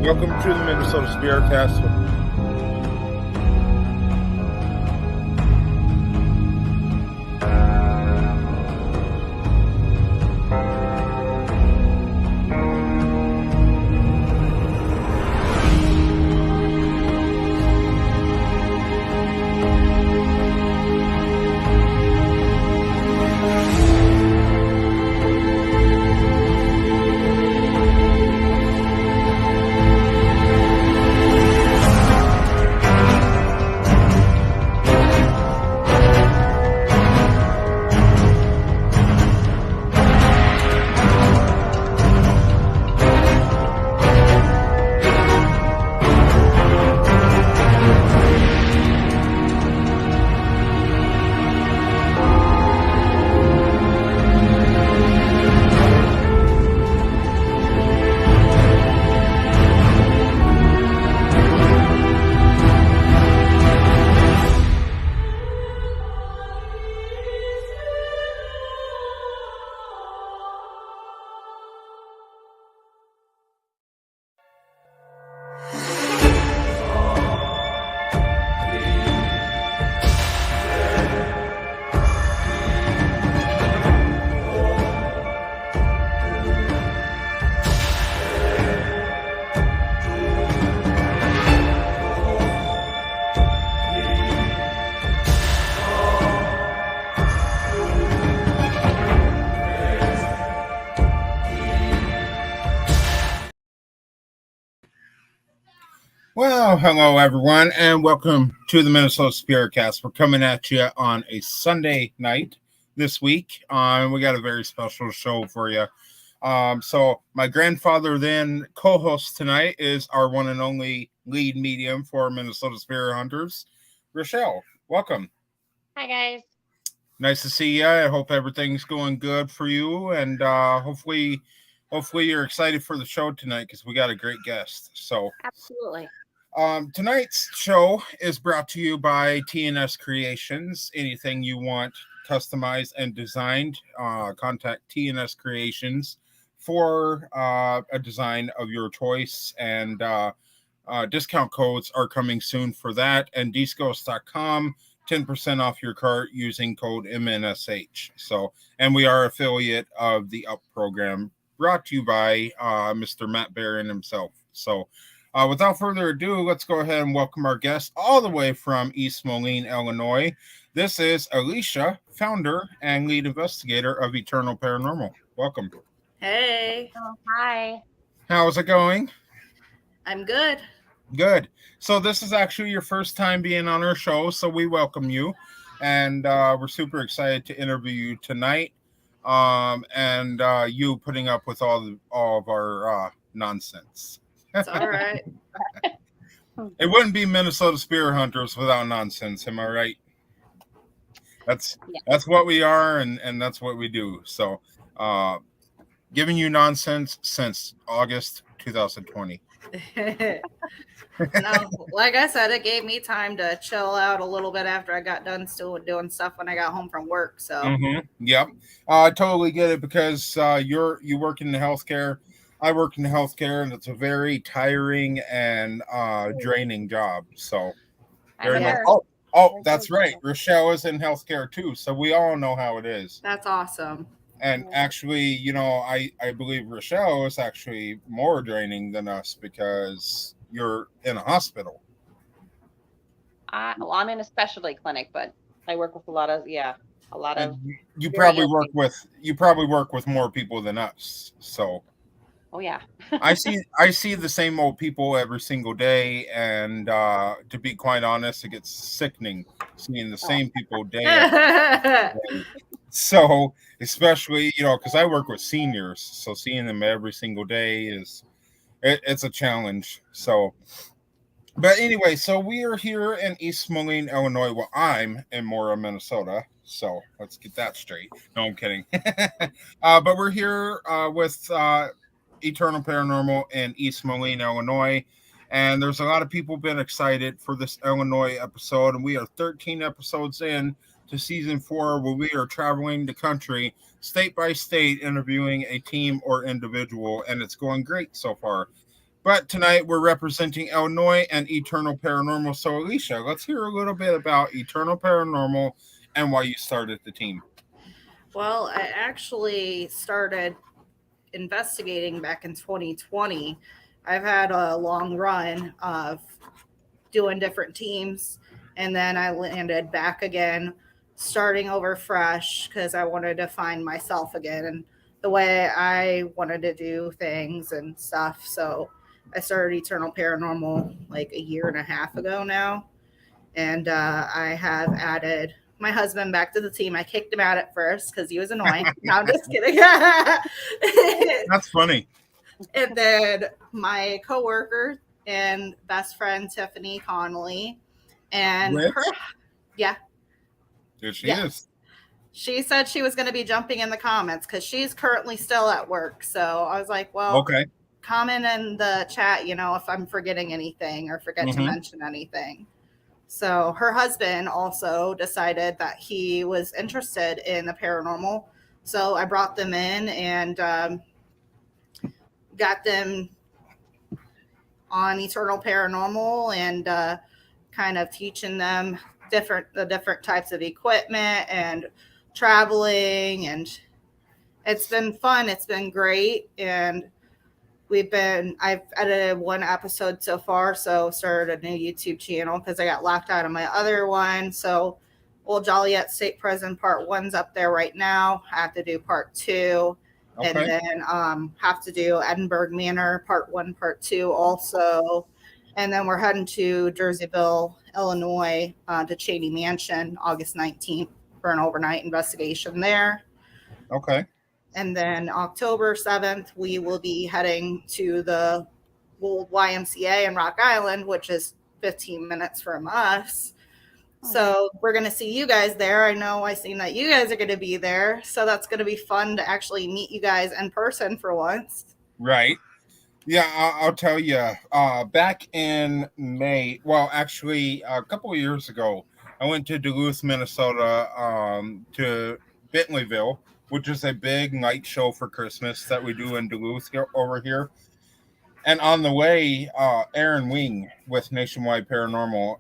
Welcome to the MNSpiritCast. Well, hello everyone, and welcome to the MNSpiritCast. We're coming at you on a Sunday night this week, and we got a very special show for you. So my grandfather, then co-host tonight, is our one and only lead medium for Minnesota Spirit Hunters, Rochelle. Welcome. Hi guys. Nice to see you. I hope everything's going good for you, and hopefully you're excited for the show tonight because we got a great guest. So absolutely. Tonight's show is brought to you by TNS Creations. Anything you want customized and designed, contact TNS Creations for a design of your choice. And discount codes are coming soon for that. And DeezGhost.com, 10% off your cart using code MNSH. So, and we are affiliate of the UP program, brought to you by Mr. Matt Barron himself. So, without further ado, let's go ahead and welcome our guest all the way from East Moline, Illinois. This is Alicia, founder and lead investigator of Eternal Paranormal. Welcome. Hey. Oh, hi. How's it going? I'm good. Good. So this is actually your first time being on our show, so we welcome you. And we're super excited to interview you tonight. And you putting up with all of our nonsense. It's all right. It wouldn't be Minnesota Spirit Hunters without nonsense. Am I right? That's what we are, and that's what we do. So, giving you nonsense since August 2020. No, like I said, it gave me time to chill out a little bit after I got done still doing stuff when I got home from work. So, Yep, I totally get it because you work in the healthcare. I work in healthcare, and it's a very tiring and draining job. So, very much. Oh, that's right. Rochelle is in healthcare too, so we all know how it is. That's awesome. And actually, I believe Rochelle is actually more draining than us because you're in a hospital. Well, I'm in a specialty clinic, but I work with a lot of. You probably work with more people than us. So. Oh yeah. I see the same old people every single day, and to be quite honest, it gets sickening seeing the same people day after day. So, especially because I work with seniors, so seeing them every single day it's a challenge. So, but anyway, so we are here in East Moline, Illinois. Well, I'm in Mora, Minnesota. So let's get that straight. No, I'm kidding. But we're here with Eternal Paranormal in East Moline, Illinois. And there's a lot of people been excited for this Illinois episode. And we are 13 episodes in to season 4, where we are traveling the country state by state, interviewing a team or individual. And it's going great so far. But tonight we're representing Illinois and Eternal Paranormal. So, Alicia, let's hear a little bit about Eternal Paranormal and why you started the team. Well, I actually started investigating back in 2020. I've had a long run of doing different teams, and then I landed back again, starting over fresh because I wanted to find myself again and the way I wanted to do things and stuff. So I started Eternal Paranormal like a year and a half ago now, and I have added my husband back to the team. I kicked him out at first because he was annoying. No, I'm just kidding. That's funny. And then my coworker and best friend Tiffany Connolly, and Rich? her, yeah, There she Yeah. is. she said she was going to be jumping in the comments because she's currently still at work. So I was like, well, Okay. comment in the chat, if I'm forgetting anything or forget to mention anything. So her husband also decided that he was interested in the paranormal. So I brought them in and got them on Eternal Paranormal and kind of teaching them the different types of equipment and traveling, and it's been fun. It's been great, and I've edited one episode so far, so started a new YouTube channel because I got locked out of my other one. So Old Joliet State Prison Part 1's up there right now. I have to do Part 2. Okay. And then have to do Edinburgh Manor Part 1, Part 2 also. And then we're heading to Jerseyville, Illinois, to Cheney Mansion August 19th for an overnight investigation there. Okay. And then October 7th, we will be heading to the old YMCA in Rock Island, which is 15 minutes from us. So we're going to see you guys there. I know I seen that you guys are going to be there. So that's going to be fun to actually meet you guys in person for once. Right. Yeah, I'll tell you, back in May, well, actually, a couple of years ago, I went to Duluth, Minnesota, to Bentleyville, which is a big night show for Christmas that we do in Duluth over here. And on the way, Aaron Wing with Nationwide Paranormal,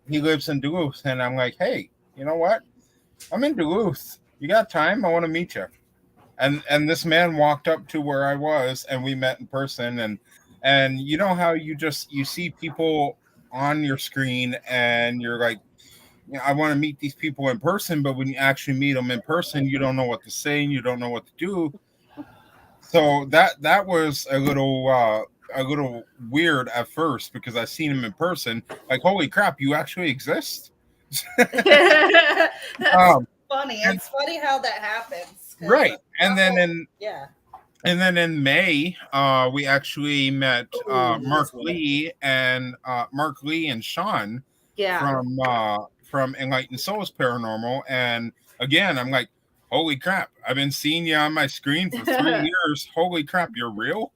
he lives in Duluth, and I'm like, hey, you know what? I'm in Duluth. You got time? I want to meet you. And this man walked up to where I was, and we met in person. And you know how you see people on your screen, and you're like, I want to meet these people in person, but when you actually meet them in person, you don't know what to say, and you don't know what to do. So that was a little weird at first because I seen him in person. Like, holy crap, you actually exist? That's funny. It's funny how that happens. Right. And then in May, we actually met Mark Lee and Sean from Enlightened Souls Paranormal. And again, I'm like, holy crap, I've been seeing you on my screen for 3 years. Holy crap, you're real.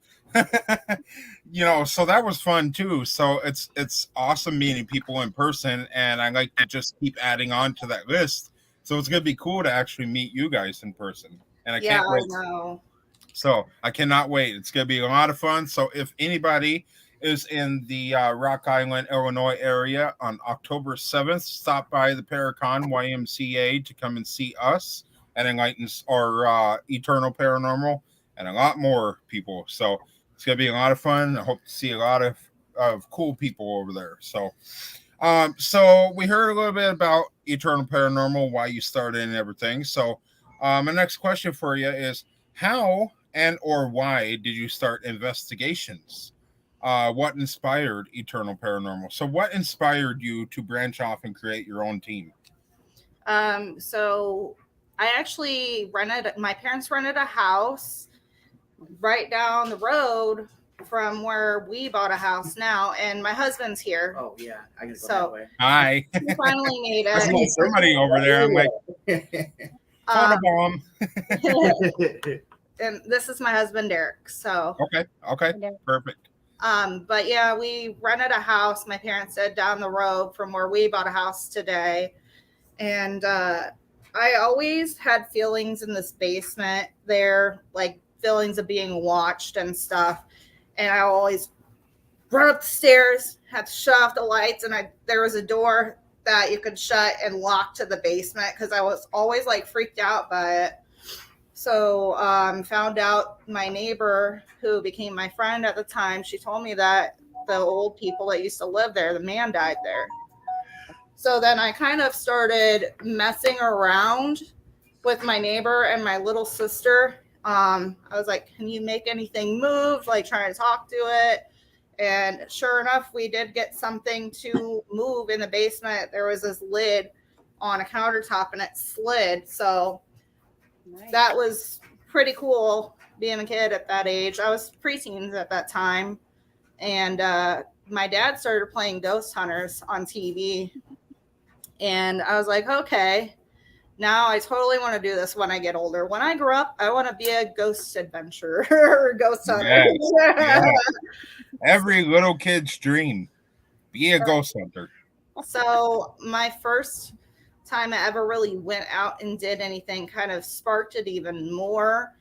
So that was fun too. So it's awesome meeting people in person, and I like to just keep adding on to that list. So it's gonna be cool to actually meet you guys in person, and I can't wait. I know. So I cannot wait. It's gonna be a lot of fun. So if anybody is in the Rock Island, Illinois area on October 7th, stop by the Paracon YMCA to come and see us at Enlightened or Eternal Paranormal and a lot more people. So it's going to be a lot of fun. I hope to see a lot of cool people over there. So we heard a little bit about Eternal Paranormal, why you started and everything. So my next question for you is, how and or why did you start investigations? What inspired Eternal Paranormal? So what inspired you to branch off and create your own team? So I actually my parents rented a house right down the road from where we bought a house now, and my husband's here. Oh yeah, I can go So- that way. Hi. He finally made I see it. somebody over there. I'm like, phone a bomb. And this is my husband, Derek. So Okay, perfect. but yeah, we rented a house. My parents said down the road from where we bought a house today, and I always had feelings in this basement there, like feelings of being watched and stuff. And I always run up the stairs, had to shut off the lights, and there was a door that you could shut and lock to the basement because I was always like freaked out by it. So found out my neighbor, who became my friend at the time, she told me that the old people that used to live there, the man died there. So then I kind of started messing around with my neighbor and my little sister. I was like, can you make anything move? Like trying to talk to it. And sure enough, we did get something to move in the basement. There was this lid on a countertop and it slid. So nice. That was pretty cool being a kid at that age. I was preteens at that time. And my dad started playing Ghost Hunters on TV. And I was like, okay, now I totally want to do this when I get older. When I grow up, I want to be a ghost adventurer or ghost hunter. Yes. Yeah. Every little kid's dream, be a ghost hunter. So my first time I ever really went out and did anything kind of sparked it even more.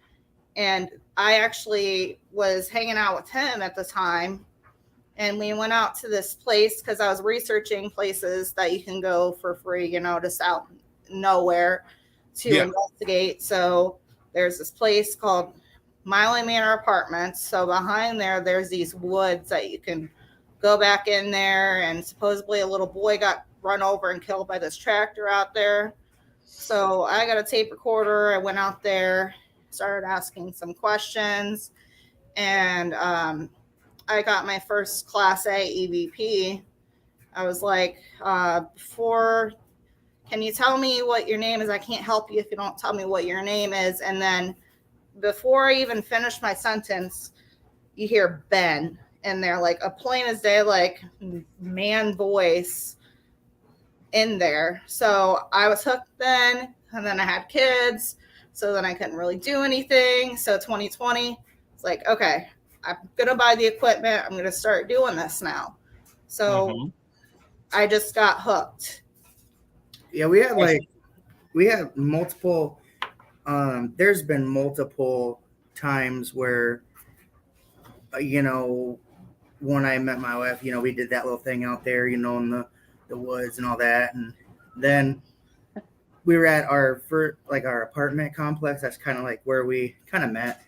And I actually was hanging out with him at the time. And we went out to this place because I was researching places that you can go for free, just out nowhere to investigate. So there's this place called Moline Manor Apartments. So behind there's these woods that you can go back in there. And supposedly a little boy got run over and killed by this tractor out there. So I got a tape recorder. I went out there, started asking some questions, and I got my first Class A EVP. I was like, can you tell me what your name is? I can't help you if you don't tell me what your name is. And then before I even finish my sentence, you hear Ben. And they're like a plain as day, like man voice in there. So I was hooked then. And then I had kids. So then I couldn't really do anything. So 2020, it's like, okay, I'm going to buy the equipment. I'm going to start doing this now. So I just got hooked. Yeah, we had multiple, there's been multiple times where, when I met my wife, we did that little thing out there, in the woods and all that. And then we were at our apartment complex. That's kind of like where we kind of met.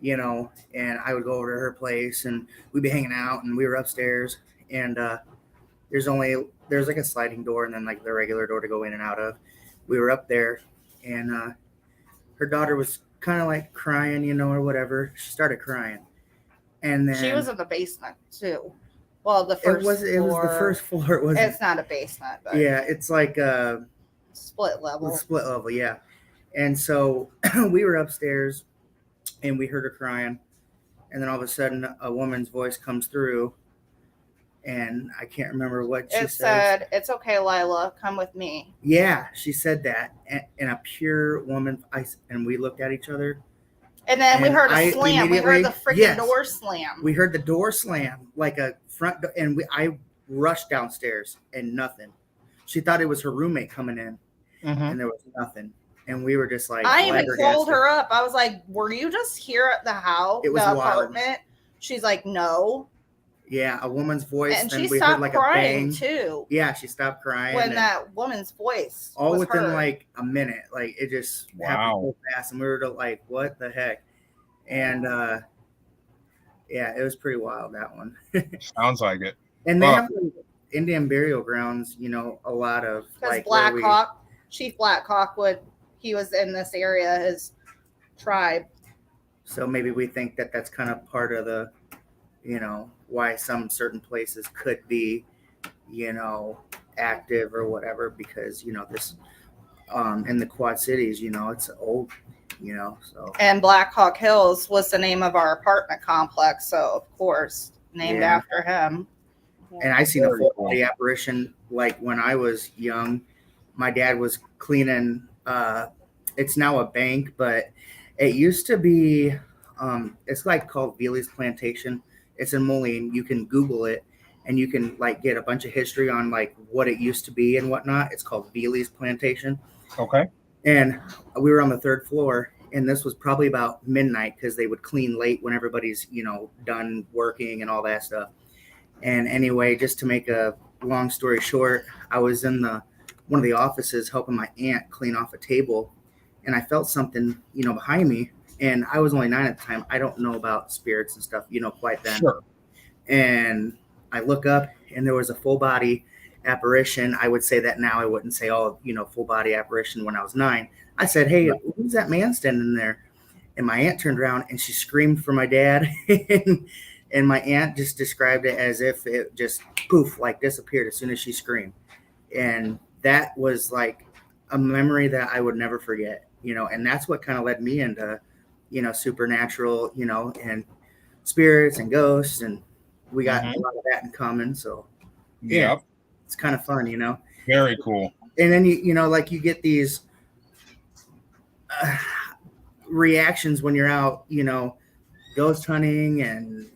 And I would go over to her place and we'd be hanging out, and we were upstairs, and there's like a sliding door and then like the regular door to go in and out of. We were up there, and her daughter was kind of like crying, or whatever. She started crying, and then she was in the basement too. Well, the first floor. It was the first floor. It's not a basement, but yeah, it's like a split level. Yeah. And so we were upstairs, and we heard her crying, and then all of a sudden a woman's voice comes through, and I can't remember what she said. "It's okay, Lila, come with me." Yeah, she said that in a pure woman. And we looked at each other, and then we heard a slam. We heard the freaking door slam. We heard the door slam, like a front door, and I rushed downstairs, and nothing. She thought it was her roommate coming in, and there was nothing. And we were just like, I even called her up. I was like, were you just here at the house, the apartment? Wild. She's like, no. Yeah, a woman's voice. And she stopped crying too. Yeah, she stopped crying. When that woman's voice all was within heard. Like a minute. Like it just happened so fast. And we were like, what the heck? And yeah, it was pretty wild, that one. Sounds like it. And they have Indian burial grounds, a lot of like Blackhawk, Chief Blackhawk he was in this area, his tribe. So maybe we think that that's kind of part of the, why some certain places could be, active or whatever, because, this, in the Quad Cities, it's old, so. And Blackhawk Hills was the name of our apartment complex. So of course, named after him. And I seen a full body apparition, like when I was young. My dad was cleaning, it's now a bank, but it used to be, it's like called Veely's Plantation. It's in Moline. You can Google it, and you can like get a bunch of history on like what it used to be and whatnot. It's called Veely's Plantation. Okay. And we were on the third floor, and this was probably about midnight because they would clean late when everybody's, done working and all that stuff. And anyway, just to make a long story short, I was in one of the offices helping my aunt clean off a table, and I felt something, behind me. And I was only 9 at the time. I don't know about spirits and stuff, quite then. Sure. And I look up, and there was a full body apparition. I would say that now. I wouldn't say, full body apparition when I was 9. I said, hey, who's that man standing there? And my aunt turned around and she screamed for my dad. And my aunt just described it as if it just poof, like disappeared as soon as she screamed. And that was like a memory that I would never forget, and that's what kind of led me into, supernatural, and spirits and ghosts. And we got a lot of that in common. So Yeah. it's kind of fun, Very cool. And then, you get these reactions when you're out, ghost hunting and,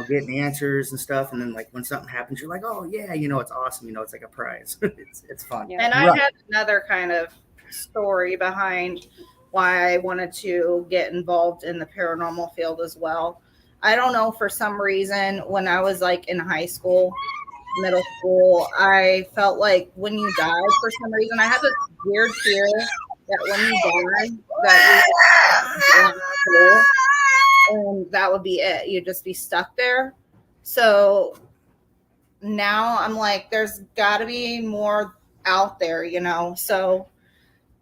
getting answers and stuff. And then like when something happens, you're like, oh yeah, it's awesome. It's like a prize. it's fun. Yeah. And I had another kind of story behind why I wanted to get involved in the paranormal field as well. I don't know, for some reason, when I was like in high school, middle school, I felt like when you died, for some reason, I had this weird fear that when you died, that you would go and that would be it. You'd just be stuck there. So now I'm like, there's got to be more out there, So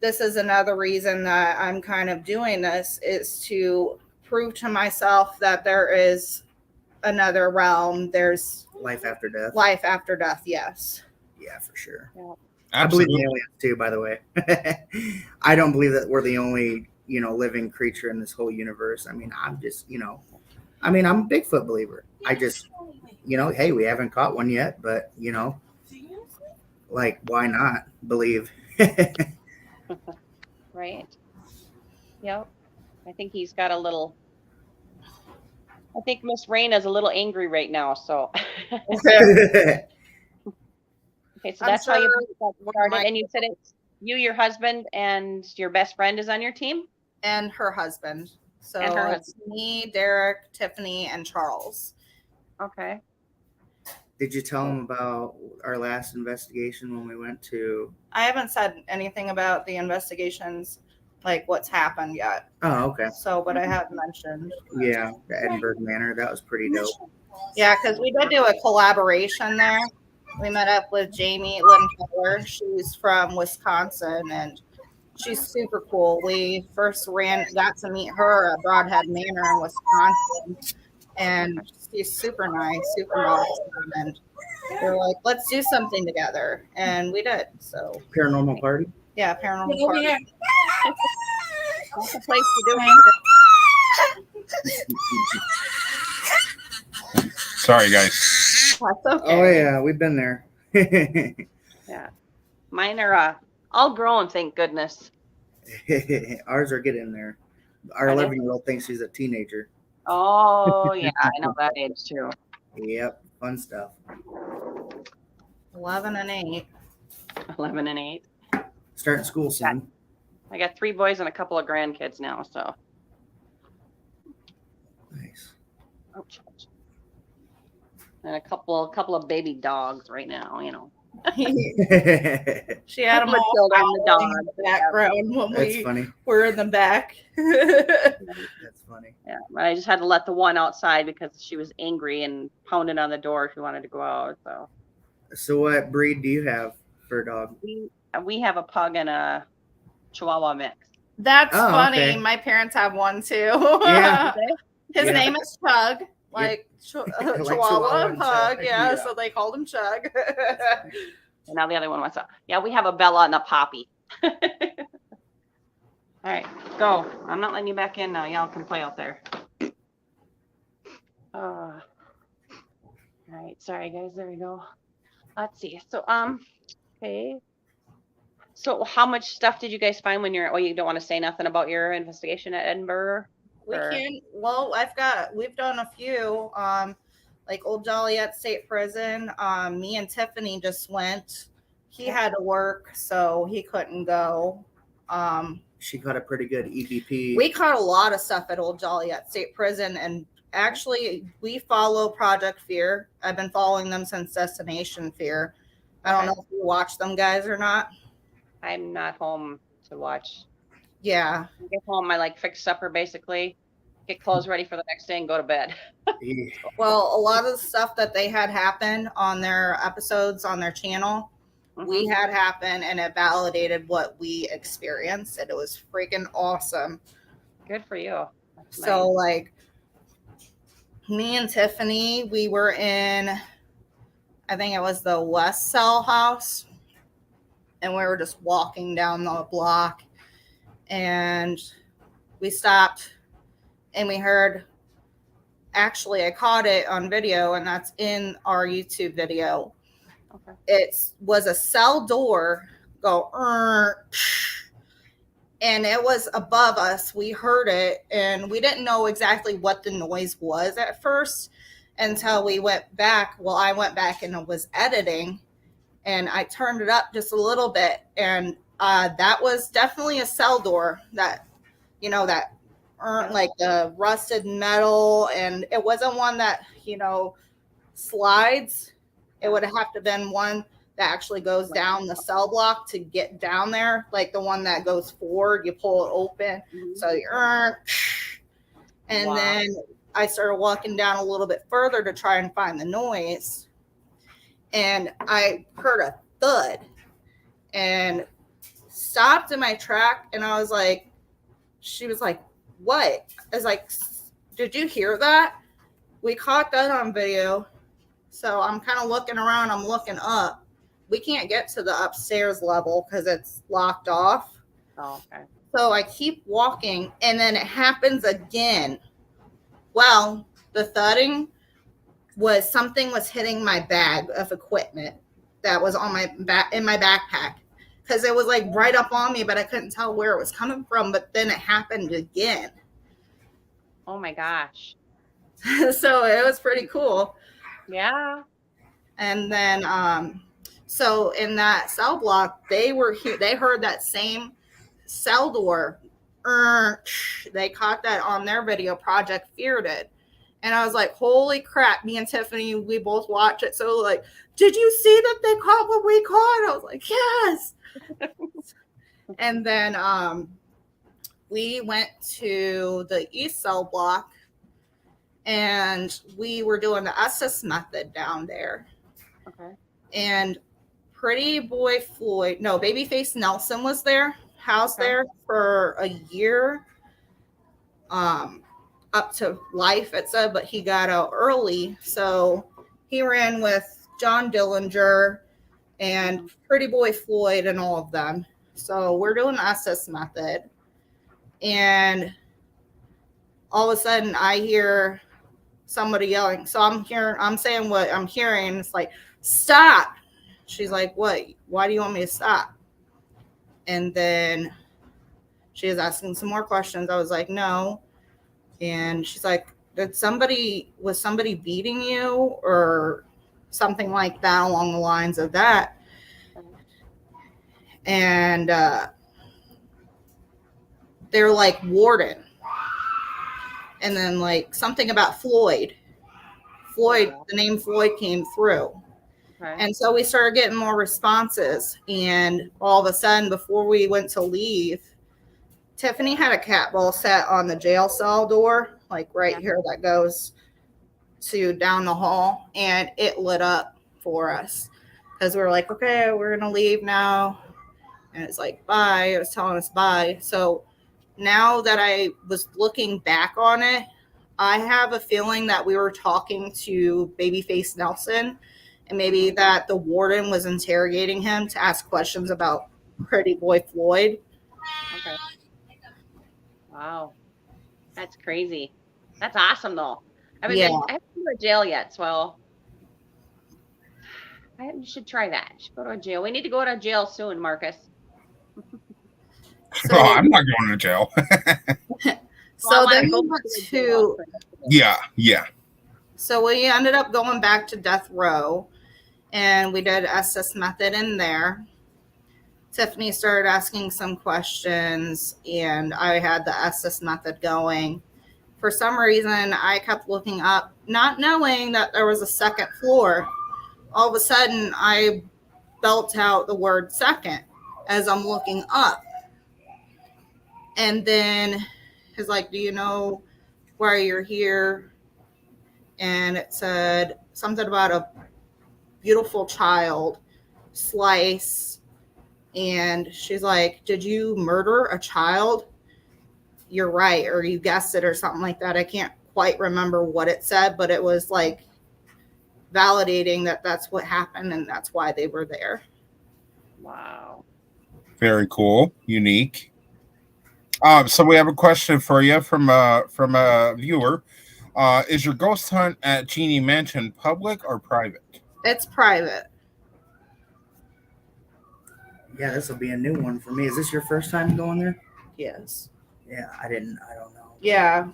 this is another reason that I'm kind of doing this, is to prove to myself that there is another realm. There's Life after death. Life after death, yes. Yeah, for sure. Yeah. I believe in aliens too, by the way. I don't believe that we're the only, living creature in this whole universe. I mean, I'm just, I'm a Bigfoot believer. I just, hey, we haven't caught one yet, but, like, why not believe? Right. Yep. I think he's got a little. I think Miss Raina's a little angry right now. So. Okay, so that's how you got started. And you said it's you, your husband, and your best friend is on your team? And her husband. So it's me, Derek, Tiffany, and Charles. Okay. Did you tell them about our last investigation when we went to? I haven't said anything about the investigations, like what's happened yet. Oh, okay. So, but I have mentioned. Yeah, the Edinburgh Manor. That was pretty dope. Yeah, because we did do a collaboration there. We met up with Jamie Lynn Keller. She's from Wisconsin, and she's super cool. We first got to meet her at Broadhead Manor in Wisconsin, and she's super nice, super awesome. And we're like, let's do something together, and we did. So Paranormal party. Yeah, paranormal party. That's a place to do it. Sorry, guys. That's okay. Oh yeah, we've been there. Yeah, mine are all grown, thank goodness. Ours are getting there. Our 11-year-old thinks she's a teenager. Oh yeah, I know that age too. Yep, fun stuff. 11 and 8. 11 and 8. Starting school soon. I got 3 boys and a couple of grandkids now, so. Nice. Oh, and a couple of baby dogs right now, She had them all children, the in dog. the background when That's we funny. were in the back. That's funny. Yeah, I just had to let the one outside because she was angry and pounding on the door. She wanted to go out. So what breed do you have for a dog? We have a pug and a Chihuahua mix. That's funny. Okay. My parents have one too. Yeah. His Yeah. name is Chug, like Chihuahua Chihuahua and Pug. Chug. Yeah, Yeah. so they called him Chug. And now the other one wants up. Yeah, we have a Bella and a Poppy. All right, go. I'm not letting you back in now. Y'all can play out there. All right, sorry guys. There we go. Let's see. So okay. So how much stuff did you guys find when you're? Oh, you don't want to say nothing about your investigation at Edinburgh? We can. Well, we've done a few. Like Old Joliet State Prison. Me and Tiffany just went. He had to work, so he couldn't go. She caught a pretty good EVP. We caught a lot of stuff at Old Joliet State Prison, and Actually, we follow Project Fear. I've been following them since Destination Fear. I don't know if you watch them guys or not. I'm not home to watch. Yeah. I get home, I like fix supper basically, get clothes ready for the next day and go to bed. Well, a lot of the stuff that they had happen on their episodes on their channel, we had happen, and it validated what we experienced, and it was freaking awesome. Good for you. That's So nice. like me and Tiffany, we were in, I think it was the West Cell house, and we were just walking down the block, and we stopped and we heard, actually I caught it on video, and that's in our YouTube video. Okay. It was a cell door go, and it was above us. We heard it, and we didn't know exactly what the noise was at first until we went back. Well, I went back and was editing, and I turned it up just a little bit, and that was definitely a cell door that, you know, that like the rusted metal, and it wasn't one that, you know, slides. It would have to been one that actually goes down the cell block to get down there, like the one that goes forward, you pull it open. So you and then I started walking down a little bit further to try and find the noise, and I heard a thud and stopped in my track, and I was like, she was like, what? I was like, did you hear that? We caught that on video. So I'm kind of looking around, I'm looking up. We can't get to the upstairs level because it's locked off. Oh, okay. So I keep walking, and then it happens again. Well, the thudding was something was hitting my bag of equipment that was on my back in my backpack, because it was like right up on me, but I couldn't tell where it was coming from. But then it happened again. Oh my gosh. So it was pretty cool. Yeah. And then so in that cell block, they heard that same cell door. They caught that on their video. Project Fear did. And I was like, holy crap. Me and Tiffany, we both watch it. So like, did you see that they caught what we caught? I was like, yes. And then we went to the East cell block, and we were doing the SS method down there. Okay. And Babyface Nelson was there, housed there for a year, up to life, it said, but he got out early. So he ran with John Dillinger and Pretty Boy Floyd and all of them. So we're doing the SS method. And all of a sudden I hear somebody yelling. So I'm saying what I'm hearing. It's like, stop. She's like, what? Why do you want me to stop? And then she was asking some more questions. I was like, no. And she's like, was somebody beating you or something like that along the lines of that? And they're like, Warden. And then like something about Floyd. The name Floyd came through. Okay. And so we started getting more responses. And all of a sudden, before we went to leave, Tiffany had a cat ball set on the jail cell door, like right here that goes to down the hall. And it lit up for us because we were like, okay, we're going to leave now. And it's like, bye. It was telling us bye. So now that I was looking back on it, I have a feeling that we were talking to Babyface Nelson, and maybe that the warden was interrogating him to ask questions about Pretty Boy Floyd. Okay. Wow. That's crazy. That's awesome, though. I mean, I haven't been to jail yet, so you should try that. You should go to a jail. We need to go to jail soon, Marcus. So, I'm not going to jail. So then we went to yeah. So we ended up going back to death row, and we did SS method in there. Tiffany started asking some questions, and I had the SS method going For some reason, I kept looking up, not knowing that there was a second floor. All of a sudden, I belt out the word second as I'm looking up. And then he's like, do you know why you're here? And it said something about a beautiful child, Slice. And she's like, did you murder a child? You're right, or you guessed it, or something like that. I can't quite remember what it said, but it was like validating that that's what happened and that's why they were there. Wow. Very cool. Unique. So we have a question for you from a viewer. Is your ghost hunt at Genie Mansion public or private? It's private. Yeah, this will be a new one for me. Is this your first time going there? Yes. Yeah, I don't know. Yeah,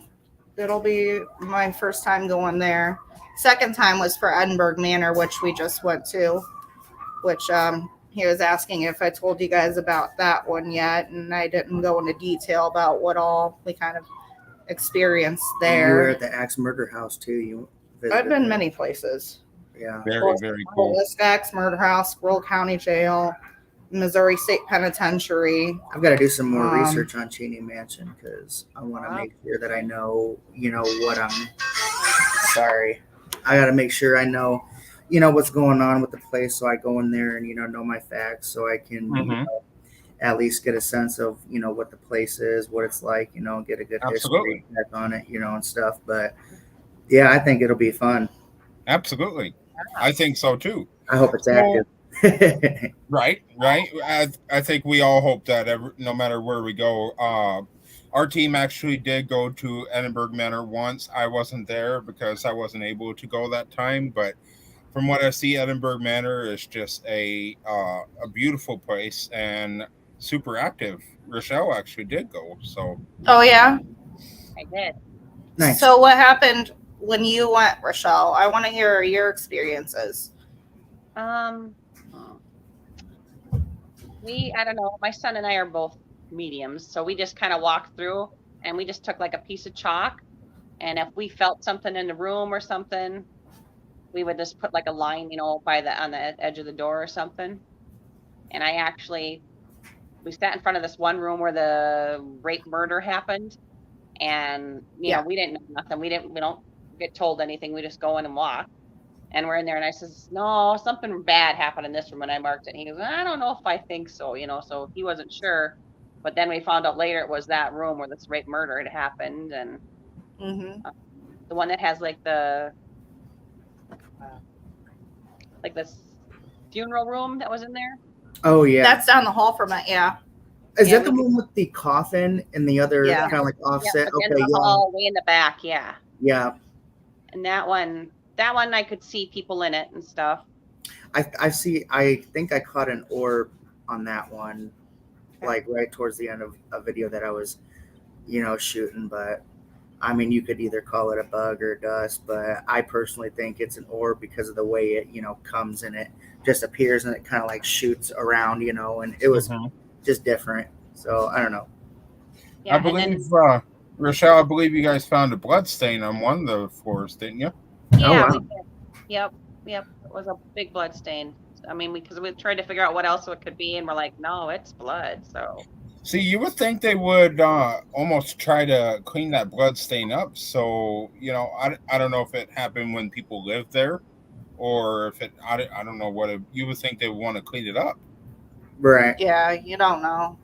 it'll be my first time going there. Second time was for Edinburgh Manor, which we just went to, which he was asking if I told you guys about that one yet, and I didn't go into detail about what all we kind of experienced there. You were at the Axe Murder House too. You visited I've been there. many places. Yeah. Very cool. Axe Murder House, Squirrel County Jail, Missouri State Penitentiary. I've got to do some more research on Cheney Mansion because I want to make sure that I know, what I'm. Sorry, I got to make sure I know, what's going on with the place, so I go in there and know my facts, so I can at least get a sense of what the place is, what it's like, get a good history check on it, and stuff. But yeah, I think it'll be fun. Absolutely, I think so too. I hope it's active. Right. I think we all hope that no matter where we go. Our team actually did go to Edinburgh Manor once. I wasn't there because I wasn't able to go that time, but from what I see, Edinburgh Manor is just a beautiful place and super active. Rochelle actually did go. So. Oh yeah, I did. Nice. So what happened when you went, Rochelle? I want to hear your experiences. I don't know, my son and I are both mediums, so we just kind of walked through and we just took like a piece of chalk, and if we felt something in the room or something, we would just put like a line, on the edge of the door or something. And we sat in front of this one room where the rape murder happened, and we didn't know nothing. We don't get told anything. We just go in and walk. And we're in there, and I says, no, something bad happened in this room, and I marked it. And he goes, I don't know if I think so, so he wasn't sure. But then we found out later it was that room where this rape murder had happened, and the one that has like the this funeral room that was in there. Oh yeah, That's down the hall from it. Yeah. Is that the one with the coffin and the other kind of like offset? In the hall, way in the back. Yeah. Yeah. And that one I could see people in it and stuff. I think I caught an orb on that one, like right towards the end of a video that I was, shooting. But I mean, you could either call it a bug or dust, but I personally think it's an orb because of the way it, comes and it just appears and it kind of like shoots around, and it was just different. So I don't know. Yeah, I believe, Rochelle, I believe you guys found a blood stain on one of the floors, didn't you? Yeah, wow. we did. Yep. It was a big blood stain. I mean, because we tried to figure out what else it could be, and we're like, no, it's blood. So. See, you would think they would almost try to clean that blood stain up. So, I don't know if it happened when people lived there, or if I don't know you would think they would want to clean it up. Right. Yeah, you don't know.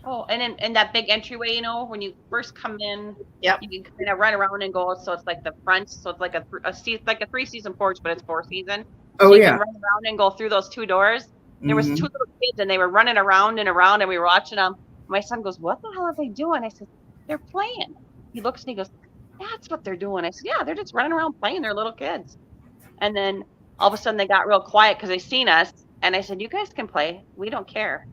Oh, and in that big entryway, when you first come in, Yep. you can kind of run around and go. So it's like the front. So it's like a 3-season porch, but it's 4-season. Oh so you yeah. can run around and go through those two doors. There was 2 Mhm. little kids, and they were running around and around, and we were watching them. My son goes, "What the hell are they doing?" I said, "They're playing." He looks and he goes, "That's what they're doing." I said, "Yeah, they're just running around playing. They're little kids." And then all of a sudden they got real quiet because they seen us. And I said, "You guys can play. We don't care."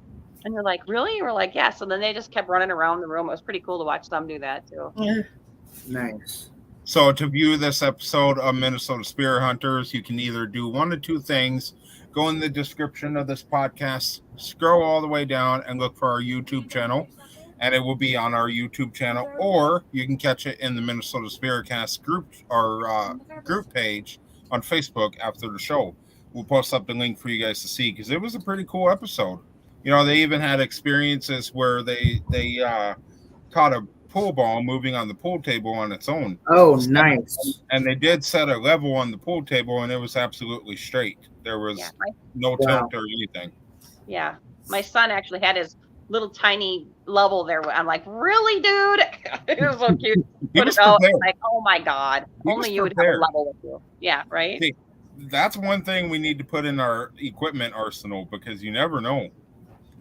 And they're like, "Really?" We're like, "Yeah." So then they just kept running around the room. It was pretty cool to watch them do that too. Nice. So to view this episode of Minnesota Spirit Hunters, you can either do one of two things. Go in the description of this podcast, scroll all the way down and look for our YouTube channel. and it will be on our YouTube channel, or you can catch it in the Minnesota SpiritCast group or group page on Facebook after the show. We'll post up the link for you guys to see, because it was a pretty cool episode. You know, they even had experiences where they caught a pool ball moving on the pool table on its own. Oh, nice. And they did set a level on the pool table, and it was absolutely straight. There was no tilt or anything. Yeah. My son actually had his little tiny level there. I'm like, really, dude? It was so cute. Put it out. Like, oh my God. Only you would have a level with you. Yeah, right? Hey, that's one thing we need to put in our equipment arsenal, because you never know.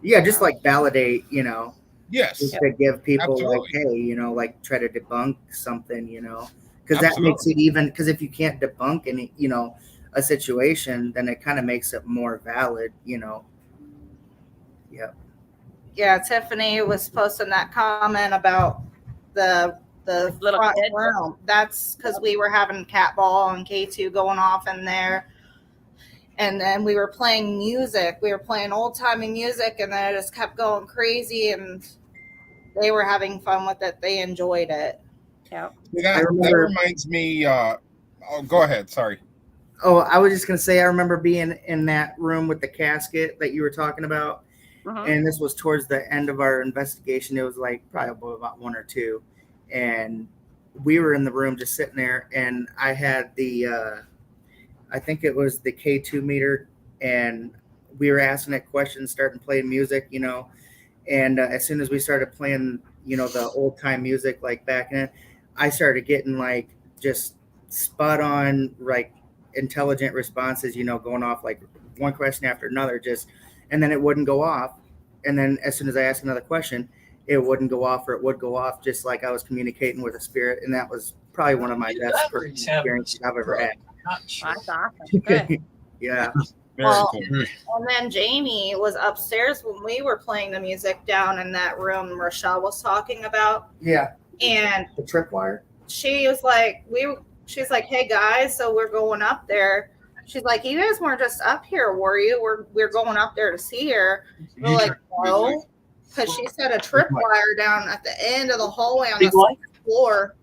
Yeah, just like validate, you know. Yes. Just to give people Absolutely. like, hey, you know, like try to debunk something, you know, because that makes it even, because if you can't debunk any, you know, a situation, then it kind of makes it more valid, you know. Yep. Yeah, Tiffany was posting that comment about the little front kid room. That's because we were having cat ball and K2 going off in there. And then we were playing music. We were playing old-timey music, and then it just kept going crazy, and they were having fun with it. They enjoyed it. Yeah. That reminds me. Oh, go ahead. Sorry. Oh, I was just going to say, I remember being in that room with the casket that you were talking about. And this was towards the end of our investigation. It was like probably about 1 or 2. And we were in the room just sitting there, and I had the... I think it was the K2 meter, and we were asking it questions, starting playing music, you know, and as soon as we started playing, you know, the old time music, like back in it, I started getting like just spot on, like intelligent responses, you know, going off like one question after another, just, and then it wouldn't go off. And then as soon as I asked another question, it wouldn't go off, or it would go off, just like I was communicating with a spirit. And that was probably one of my best experiences I've ever had. That's awesome. Good. Yeah. Well, and then Jamie was upstairs when we were playing the music down in that room Rochelle was talking about. Yeah. And the tripwire. She was like, she's like, hey guys, so we're going up there. She's like, you guys weren't just up here, were you? We're going up there to see her. We're like, no, because she set a tripwire down at the end of the hallway on the second floor.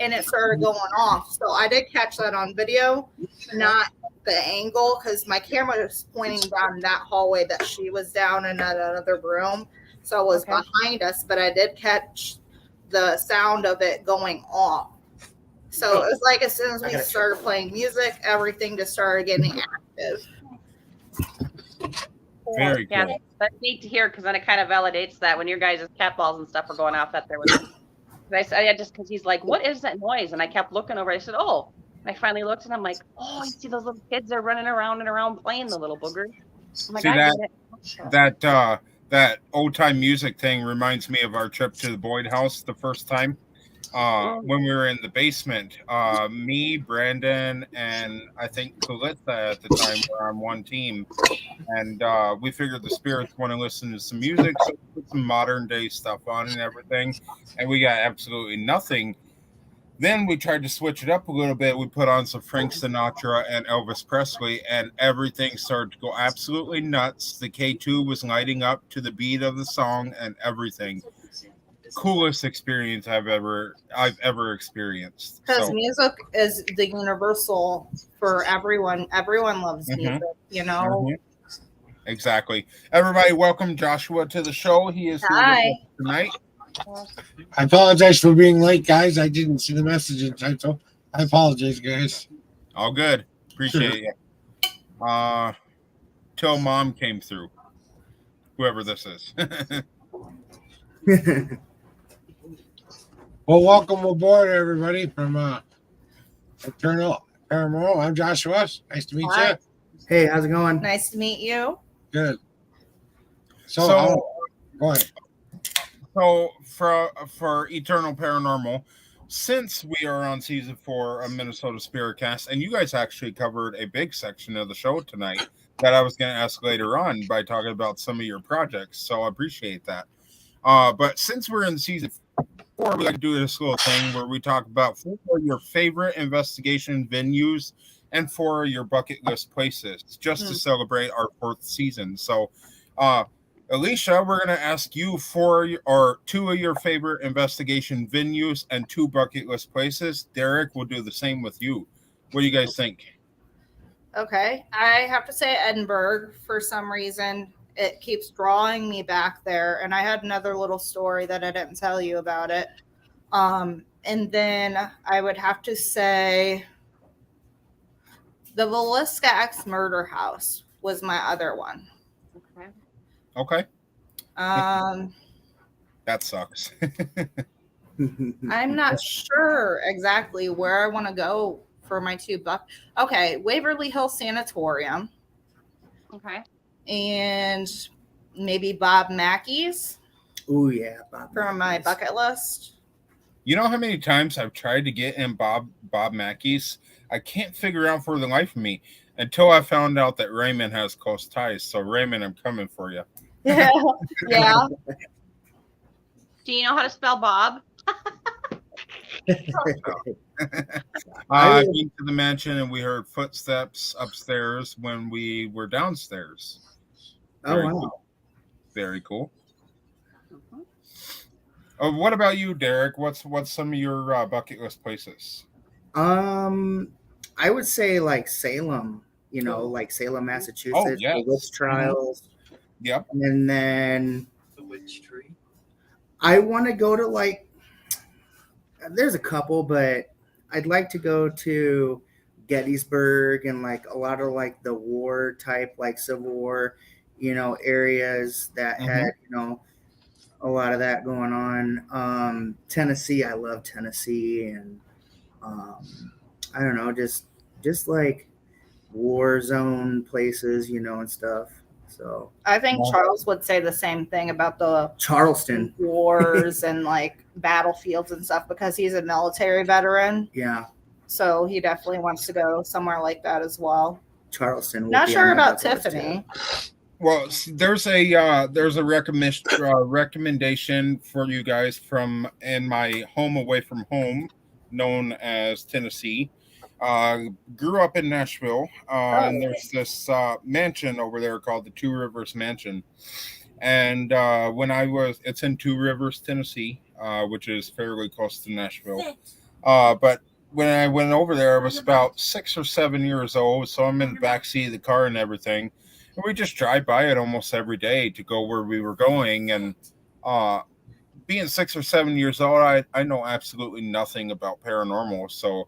And it started going off. So I did catch that on video, not the angle, because my camera was pointing down that hallway that she was down in another room. So it was behind us, but I did catch the sound of it going off. So it was like as soon as we started playing music, everything just started getting active. Very cool. Yeah, that's neat to hear, because then it kind of validates that when your guys' cat balls and stuff are going off, that there was. I said, just because he's like, what is that noise? And I kept looking over. I said, oh. And I finally looked, and I'm like, oh, you see those little kids are running around and around playing, the little boogers. I'm like, see, that old time music thing reminds me of our trip to the Boyd house the first time. When we were in the basement, me, Brandon, and I think Kulitha at the time were on one team, and we figured the spirits want to listen to some music, so we put some modern day stuff on and everything, and we got absolutely nothing. Then we tried to switch it up a little bit. We put on some Frank Sinatra and Elvis Presley, and everything started to go absolutely nuts. The K2 was lighting up to the beat of the song and everything. Coolest experience I've ever experienced. Because music is the universal for everyone. Everyone loves music, you know. Exactly. Everybody, welcome Joshua to the show. He is here tonight. I apologize for being late, guys. I didn't see the message in time, so I apologize, guys. All good. Appreciate it. Till mom came through. Whoever this is. Well, welcome aboard, everybody, from Eternal Paranormal. I'm Joshua. Nice to meet you. Hey, how's it going? Nice to meet you. Good. So go ahead. So for Eternal Paranormal, since we are on season 4 of Minnesota SpiritCast, and you guys actually covered a big section of the show tonight that I was going to ask later on by talking about some of your projects, so I appreciate that. But since we're in season 4, we like to do this little thing where we talk about 4 of your favorite investigation venues and 4 of your bucket list places, just to celebrate our 4th season. So Alicia, we're going to ask you two of your favorite investigation venues and 2 bucket list places. Derek will do the same with you. What do you guys think? Okay. I have to say Edinburgh for some reason. It keeps drawing me back there. And I had another little story that I didn't tell you about it. And then I would have to say the Villisca X Murder House was my other one. Okay. That sucks. I'm not sure exactly where I want to go for my 2 bucks. Okay, Waverly Hill Sanatorium. Okay. And maybe Bob Mackey's. Oh yeah, Bob for my bucket list. You know how many times I've tried to get in Bob Mackey's? I can't figure out for the life of me until I found out that Raymond has close ties. So Raymond, I'm coming for you. Yeah. Yeah. Do you know how to spell Bob? I've been to the mansion and we heard footsteps upstairs when we were downstairs. Very wow. cool. Very cool. What about you, Derek? What's some of your bucket list places? I would say like Salem, like Salem, Massachusetts, yes. the witch trials. Yep. And then the witch tree. I want to go to there's a couple, but I'd like to go to Gettysburg and like a lot of like the war type, like Civil War, areas that had, a lot of that going on. Tennessee, I love Tennessee, and I don't know, just like war zone places, and stuff. So I think Charles would say the same thing about the Charleston wars and like battlefields and stuff because he's a military veteran. Yeah. So he definitely wants to go somewhere like that as well. Charleston. Not sure about Tiffany. Well, there's a recommendation for you guys from in my home away from home, known as Tennessee. Grew up in Nashville, and there's this mansion over there called the Two Rivers Mansion. And it's in Two Rivers, Tennessee, which is fairly close to Nashville. But when I went over there, I was about 6 or 7 years old, so I'm in the backseat of the car and everything. And we just drive by it almost every day to go where we were going. And being 6 or 7 years old, I know absolutely nothing about paranormal, so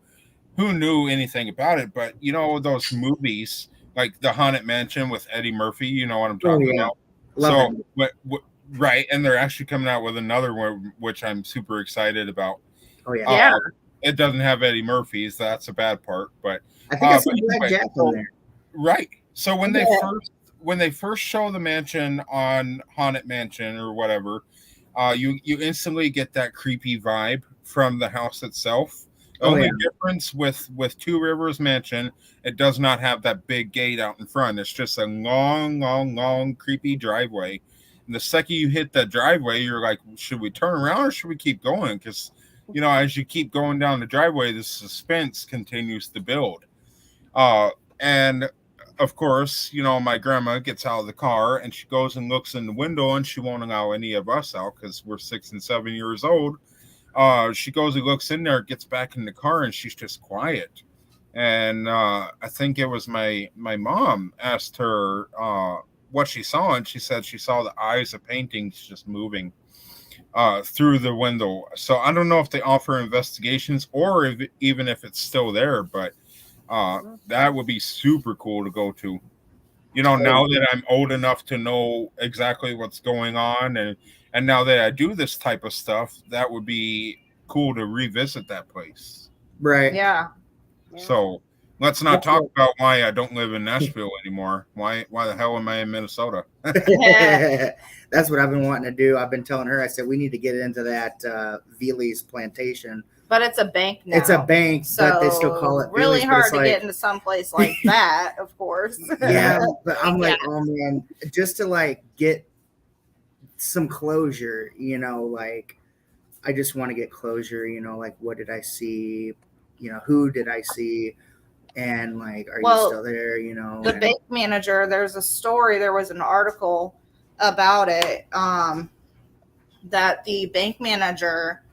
who knew anything about it? But those movies like The Haunted Mansion with Eddie Murphy, you know what I'm talking about. Love right, and they're actually coming out with another one, which I'm super excited about. Oh yeah. It doesn't have Eddie Murphy's, that's a bad part, but I think it's Black Jack on there. Right. So when they first show the mansion on Haunted Mansion or whatever, you instantly get that creepy vibe from the house itself. The only difference with Two Rivers Mansion, it does not have that big gate out in front. It's just a long, creepy driveway. And the second you hit that driveway, you're like, should we turn around or should we keep going? Because, as you keep going down the driveway, the suspense continues to build. And, of course, my grandma gets out of the car and she goes and looks in the window and she won't allow any of us out because we're 6 and 7 years old. She goes and looks in there, gets back in the car, and she's just quiet. And I think it was my mom asked her what she saw, and she said she saw the eyes of paintings just moving through the window. So I don't know if they offer investigations or even if it's still there, but that would be super cool to go to. Now that I'm old enough to know exactly what's going on, and now that I do this type of stuff, that would be cool to revisit that place. Right. Yeah. So let's not talk about why I don't live in Nashville anymore. Why the hell am I in Minnesota? That's what I've been wanting to do. I've been telling her, I said, we need to get into that Veely's plantation. But it's a bank now. It's a bank, but they still call it really Veely's, hard to get into some place like that, of course. Yeah, but I'm like, oh man, just to get some closure, I just want to get closure, what did I see? Who did I see? And are you still there? The bank manager, there's a story, there was an article about it, that the bank manager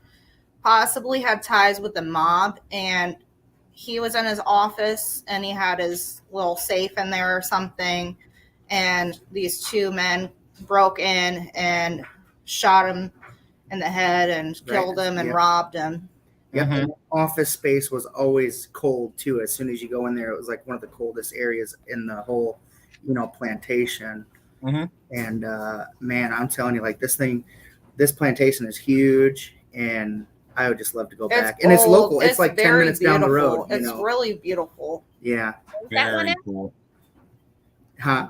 possibly had ties with the mob, and he was in his office and he had his little safe in there or something, and these two men broke in and shot him in the head and killed him and robbed him. Yep. The office space was always cold too. As soon as you go in there, it was like one of the coldest areas in the whole, plantation. And man, I'm telling you, like this plantation is huge, and I would just love to go back. And it's local. It's like 10 minutes down the road. It's really beautiful. Yeah. Very cool. Huh?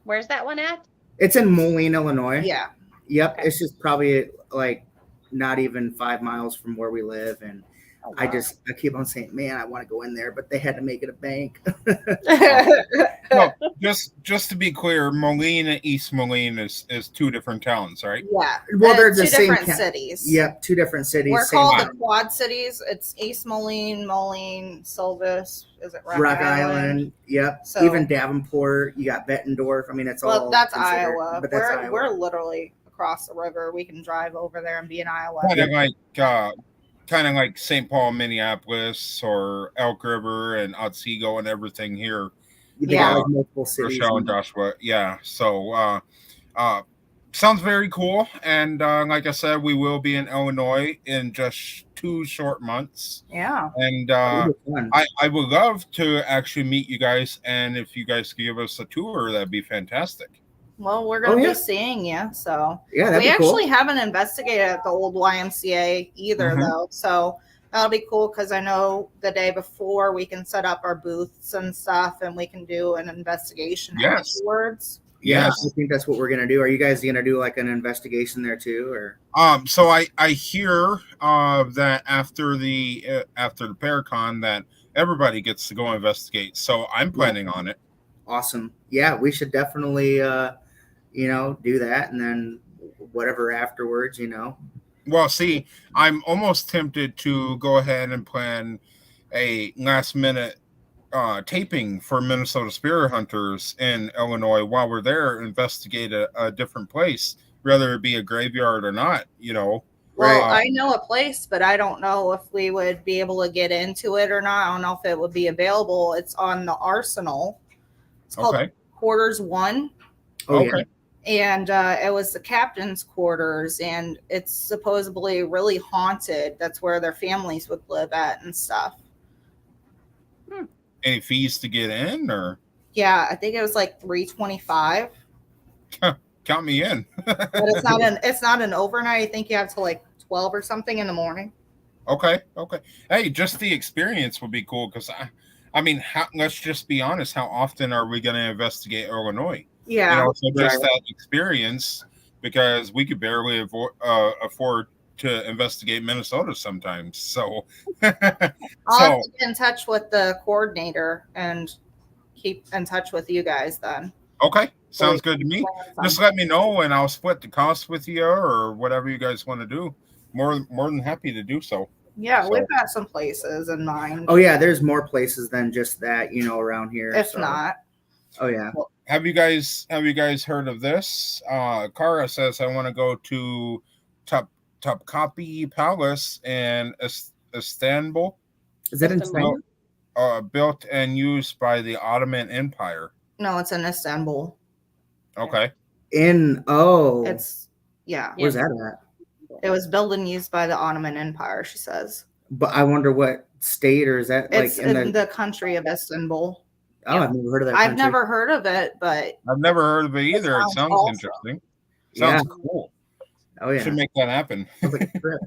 Where's that one at? It's in Moline, Illinois. Yeah. Yep. Okay. It's just probably like not even 5 miles from where we live. And I keep on saying, man, I want to go in there, but they had to make it a bank. Well, just to be clear, Moline and East Moline is 2 different towns, right? Yeah. Well, they're the 2 same different cities. Yep, 2 different cities. We're called the Quad Cities. It's East Moline, Silvis. Is it Rock Island? Yep. So, even Davenport. You got Bettendorf. I mean, it's all. That's Iowa. But that's Iowa. We're literally across the river. We can drive over there and be in Iowa. Kind of like St. Paul, Minneapolis, or Elk River and Otsego and everything here. Like multiple cities. Rochelle and Joshua. Yeah. So sounds very cool. And like I said, we will be in Illinois in just 2 short months. Yeah. And I would love to actually meet you guys. And if you guys give us a tour, that'd be fantastic. Well, we're going to be seeing you. So yeah, we actually haven't investigated at the old YMCA either, though. So that'll be cool because I know the day before we can set up our booths and stuff, and we can do an investigation afterwards. Yes, I think that's what we're gonna do. Are you guys gonna do like an investigation there too, or? So I hear that after the Paracon that everybody gets to go investigate. So I'm planning on it. Awesome. Yeah, we should definitely do that, and then whatever afterwards, Well, see, I'm almost tempted to go ahead and plan a last minute taping for Minnesota Spirit Hunters in Illinois while we're there, investigate a different place, whether it be a graveyard or not, Well, I know a place, but I don't know if we would be able to get into it or not. I don't know if it would be available. It's on the Arsenal. It's called Quarters 1. Oh, okay. And it was the captain's quarters, and it's supposedly really haunted. That's where their families would live at and stuff. Any fees to get in, or? Yeah, I think it was like $325. Count me in. But it's not an overnight. I think you have to like 12 or something in the morning. Okay. Hey, just the experience would be cool because I mean, let's just be honest. How often are we going to investigate Illinois? Yeah. So just that experience, because we could barely afford to investigate Minnesota sometimes. So I'll have to get in touch with the coordinator and keep in touch with you guys then. Okay. Sounds good to me. Just let me know and I'll split the cost with you or whatever you guys want to do. More than happy to do so. Yeah, we've got some places in mind. Oh yeah, there's more places than just that, around here. If not. Oh yeah. Well, have you guys heard of this? Kara says I want to go to Topkapi Palace in Istanbul. Is that in Istanbul? Built and used by the Ottoman Empire. No, it's in Istanbul. Okay. It's Where's that at? It was built and used by the Ottoman Empire, she says. But I wonder what state, or is that it's like in the country of Istanbul. Oh, yeah. I've never heard of that. I've never heard of it, but I've never heard of it either. It sounds awesome. Interesting. Sounds cool. Oh yeah. Should make that happen. Trip.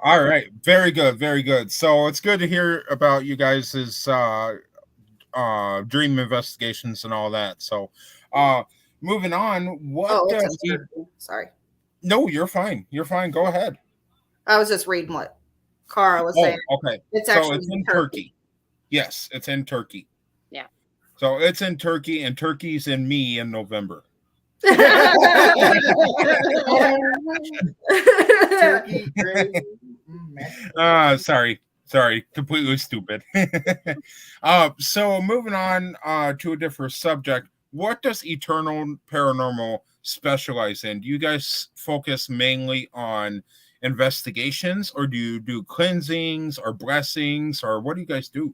All right. Very good. So it's good to hear about you guys' dream investigations and all that. So moving on, sorry. No, you're fine. Go ahead. I was just reading what Cara was saying. Okay. It's in Turkey. Yes, it's in Turkey. Yeah. So it's in Turkey, and Turkey's in me in November. Sorry, completely stupid. So moving on to a different subject. what does Eternal Paranormal specialize in? Do you guys focus mainly on investigations, or do you do cleansings or blessings, or what do you guys do?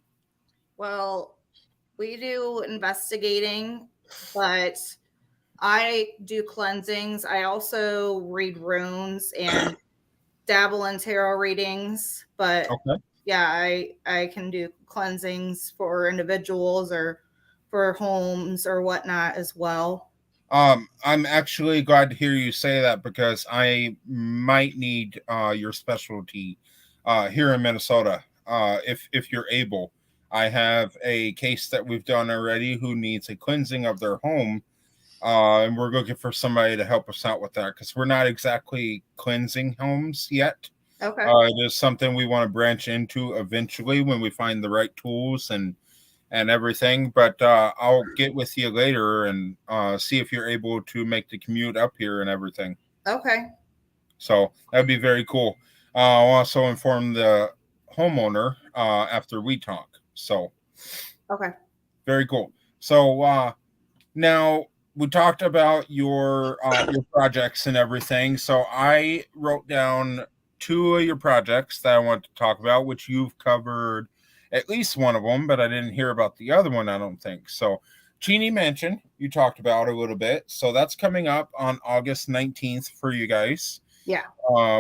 Well, we do investigating, but I do cleansings. I also read runes and dabble in tarot readings, but Okay. yeah, I can do cleansings for individuals or for homes or whatnot as well. I'm actually glad to hear you say that, because I might need your specialty here in Minnesota, if you're able. I have a case that we've done already who needs a cleansing of their home, and we're looking for somebody to help us out with that, because we're not exactly cleansing homes yet. Okay. It is something we want to branch into eventually when we find the right tools and everything. But I'll get with you later and see if you're able to make the commute up here and everything. Okay. So that'd be very cool. I'll also inform the homeowner after we talk. So Okay. very cool. So now we talked about your projects and everything. So I wrote down 2 of your projects that I want to talk about, which you've covered at least one of them, but I didn't hear about the other one, I don't think. So Cheney Mansion, you talked about a little bit. So that's coming up on August 19th for you guys. Yeah.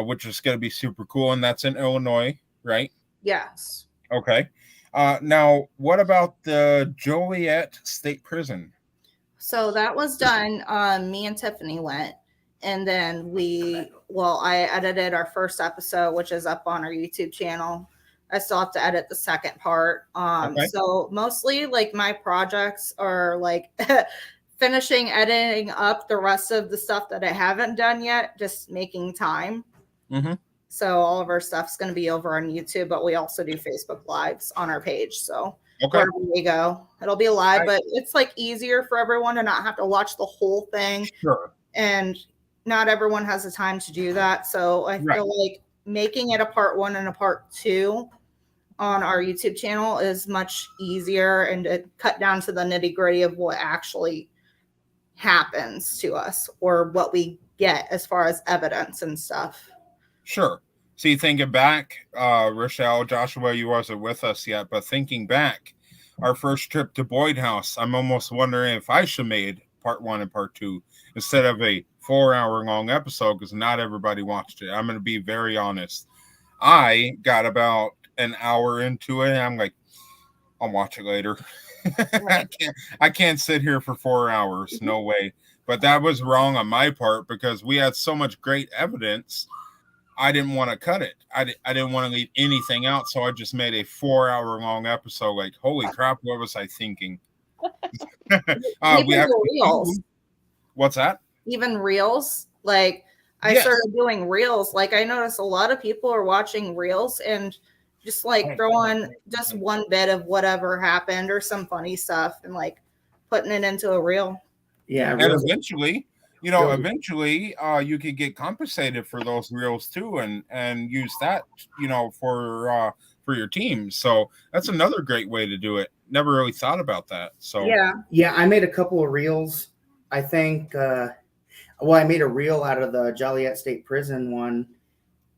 Which is going to be super cool. And that's in Illinois, right? Yes. Okay. Now, what about the Joliet State Prison? So that was done. Me and Tiffany went, and then I edited our first episode, which is up on our YouTube channel. I still have to edit the second part. Okay. So mostly like my projects are like finishing editing up the rest of the stuff that I haven't done yet, just making time. Mm-hmm. So all of our stuff's going to be over on YouTube, but we also do Facebook Lives on our page. So Okay. wherever we go, it'll be live, but it's like easier for everyone to not have to watch the whole thing. Sure. And not everyone has the time to do that. So I feel like making it a part 1 and a part 2 on our YouTube channel is much easier, and to cut down to the nitty-gritty of what actually happens to us or what we get as far as evidence and stuff. Sure. See, thinking back, Rochelle, Joshua, you wasn't with us yet, but thinking back, our first trip to Boyd House, I'm almost wondering if I should have made part 1 and part 2 instead of a 4-hour-long episode, because not everybody watched it. I'm going to be very honest. I got about an hour into it, and I'm like, I'll watch it later. I can't sit here for 4 hours. No way. But that was wrong on my part, because we had so much great evidence. I didn't want to cut it. I didn't want to leave anything out, so I just made a 4-hour-long episode. Like, holy crap, what was I thinking? Reels. What's that? Even reels. Like, I started doing reels. Like, I noticed a lot of people are watching reels and just like throwing just one bit of whatever happened or some funny stuff and like putting it into a reel. Yeah. And eventually, you could get compensated for those reels too, and use that, for your team. So that's another great way to do it. Never really thought about that. So yeah, I made a couple of reels. I think, I made a reel out of the Joliet State Prison one,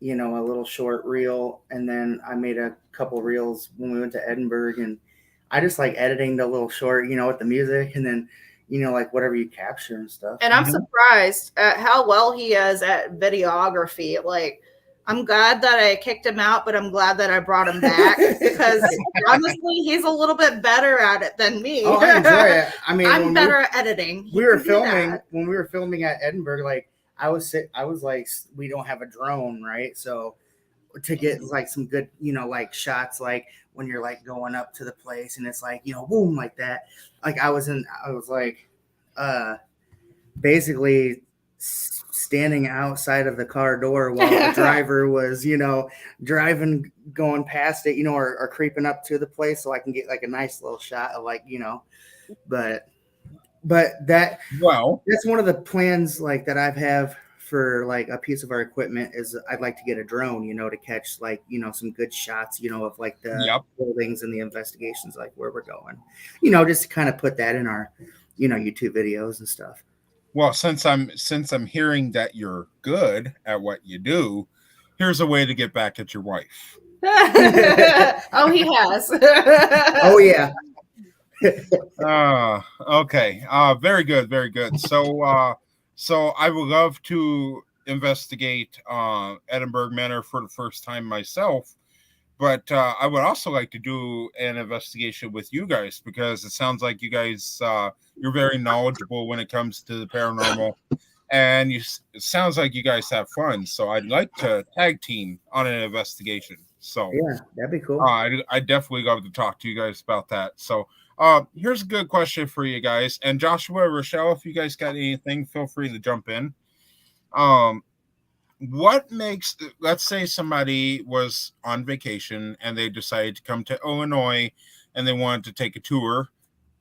a little short reel, and then I made a couple reels when we went to Edinburgh, and I just like editing the little short, with the music, and then like whatever you capture and stuff. And I'm surprised at how well he is at videography. Like, I'm glad that I kicked him out, but I'm glad that I brought him back, because honestly, he's a little bit better at it than me. Oh, I enjoy it. I mean, I'm better at editing. When we were filming at Edinburgh, like I was like, we don't have a drone, right? So to get like some good, like shots, like when you're like going up to the place and it's like, boom, like that. Like I was like, basically standing outside of the car door while the driver was, driving, going past it, or creeping up to the place so I can get like a nice little shot of like, but that's one of the plans like that I have for like a piece of our equipment is I'd like to get a drone, to catch like, some good shots, of like the buildings and the investigations, like where we're going, just to kind of put that in our YouTube videos and stuff. Well, since I'm hearing that you're good at what you do, here's a way to get back at your wife. Oh, he has. Oh yeah. Okay. Very good, very good. So I would love to investigate Edinburgh Manor for the first time myself, but I would also like to do an investigation with you guys, because it sounds like you guys you're very knowledgeable when it comes to the paranormal, and it sounds like you guys have fun. So I'd like to tag team on an investigation. So Yeah, that'd be cool. I definitely love to talk to you guys about that. So here's a good question for you guys. And Joshua, Rochelle, if you guys got anything, feel free to jump in. What makes, let's say somebody was on vacation and they decided to come to Illinois and they wanted to take a tour,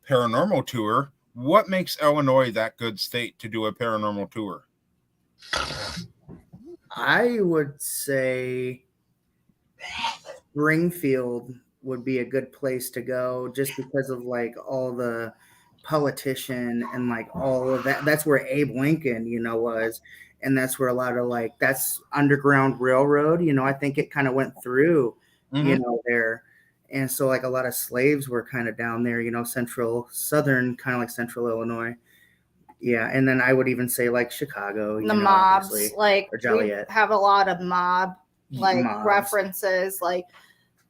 paranormal tour. What makes Illinois that good state to do a paranormal tour? I would say Springfield would be a good place to go, just because of like all the politician and like all of that. That's where Abe Lincoln, was, and that's where a lot of like that's Underground Railroad. I think it kind of went through, there, and so like a lot of slaves were kind of down there, southern, kind of like central Illinois. Yeah, and then I would even say like Chicago, the mobs, obviously, like or Joliet. we have a lot of mob references, like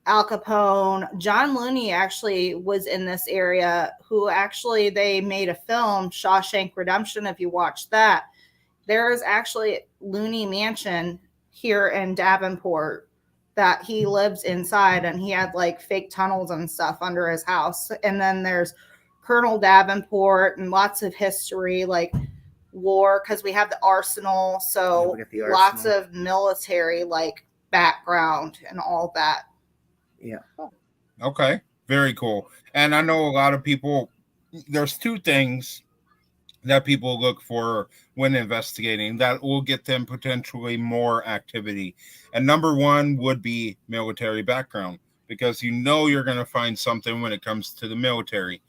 Al Capone. John Looney actually was in this area, who actually they made a film, Shawshank Redemption. If you watch that, there is actually Looney Mansion here in Davenport that he lives inside, and he had like fake tunnels and stuff under his house. And then there's Colonel Davenport and lots of history, like war, because we have the arsenal. So lots of military like background and all that. Yeah. Okay. Very cool. And I know a lot of people, there's two things that people look for when investigating that will get them potentially more activity. And number one would be military background, because you're going to find something when it comes to the military.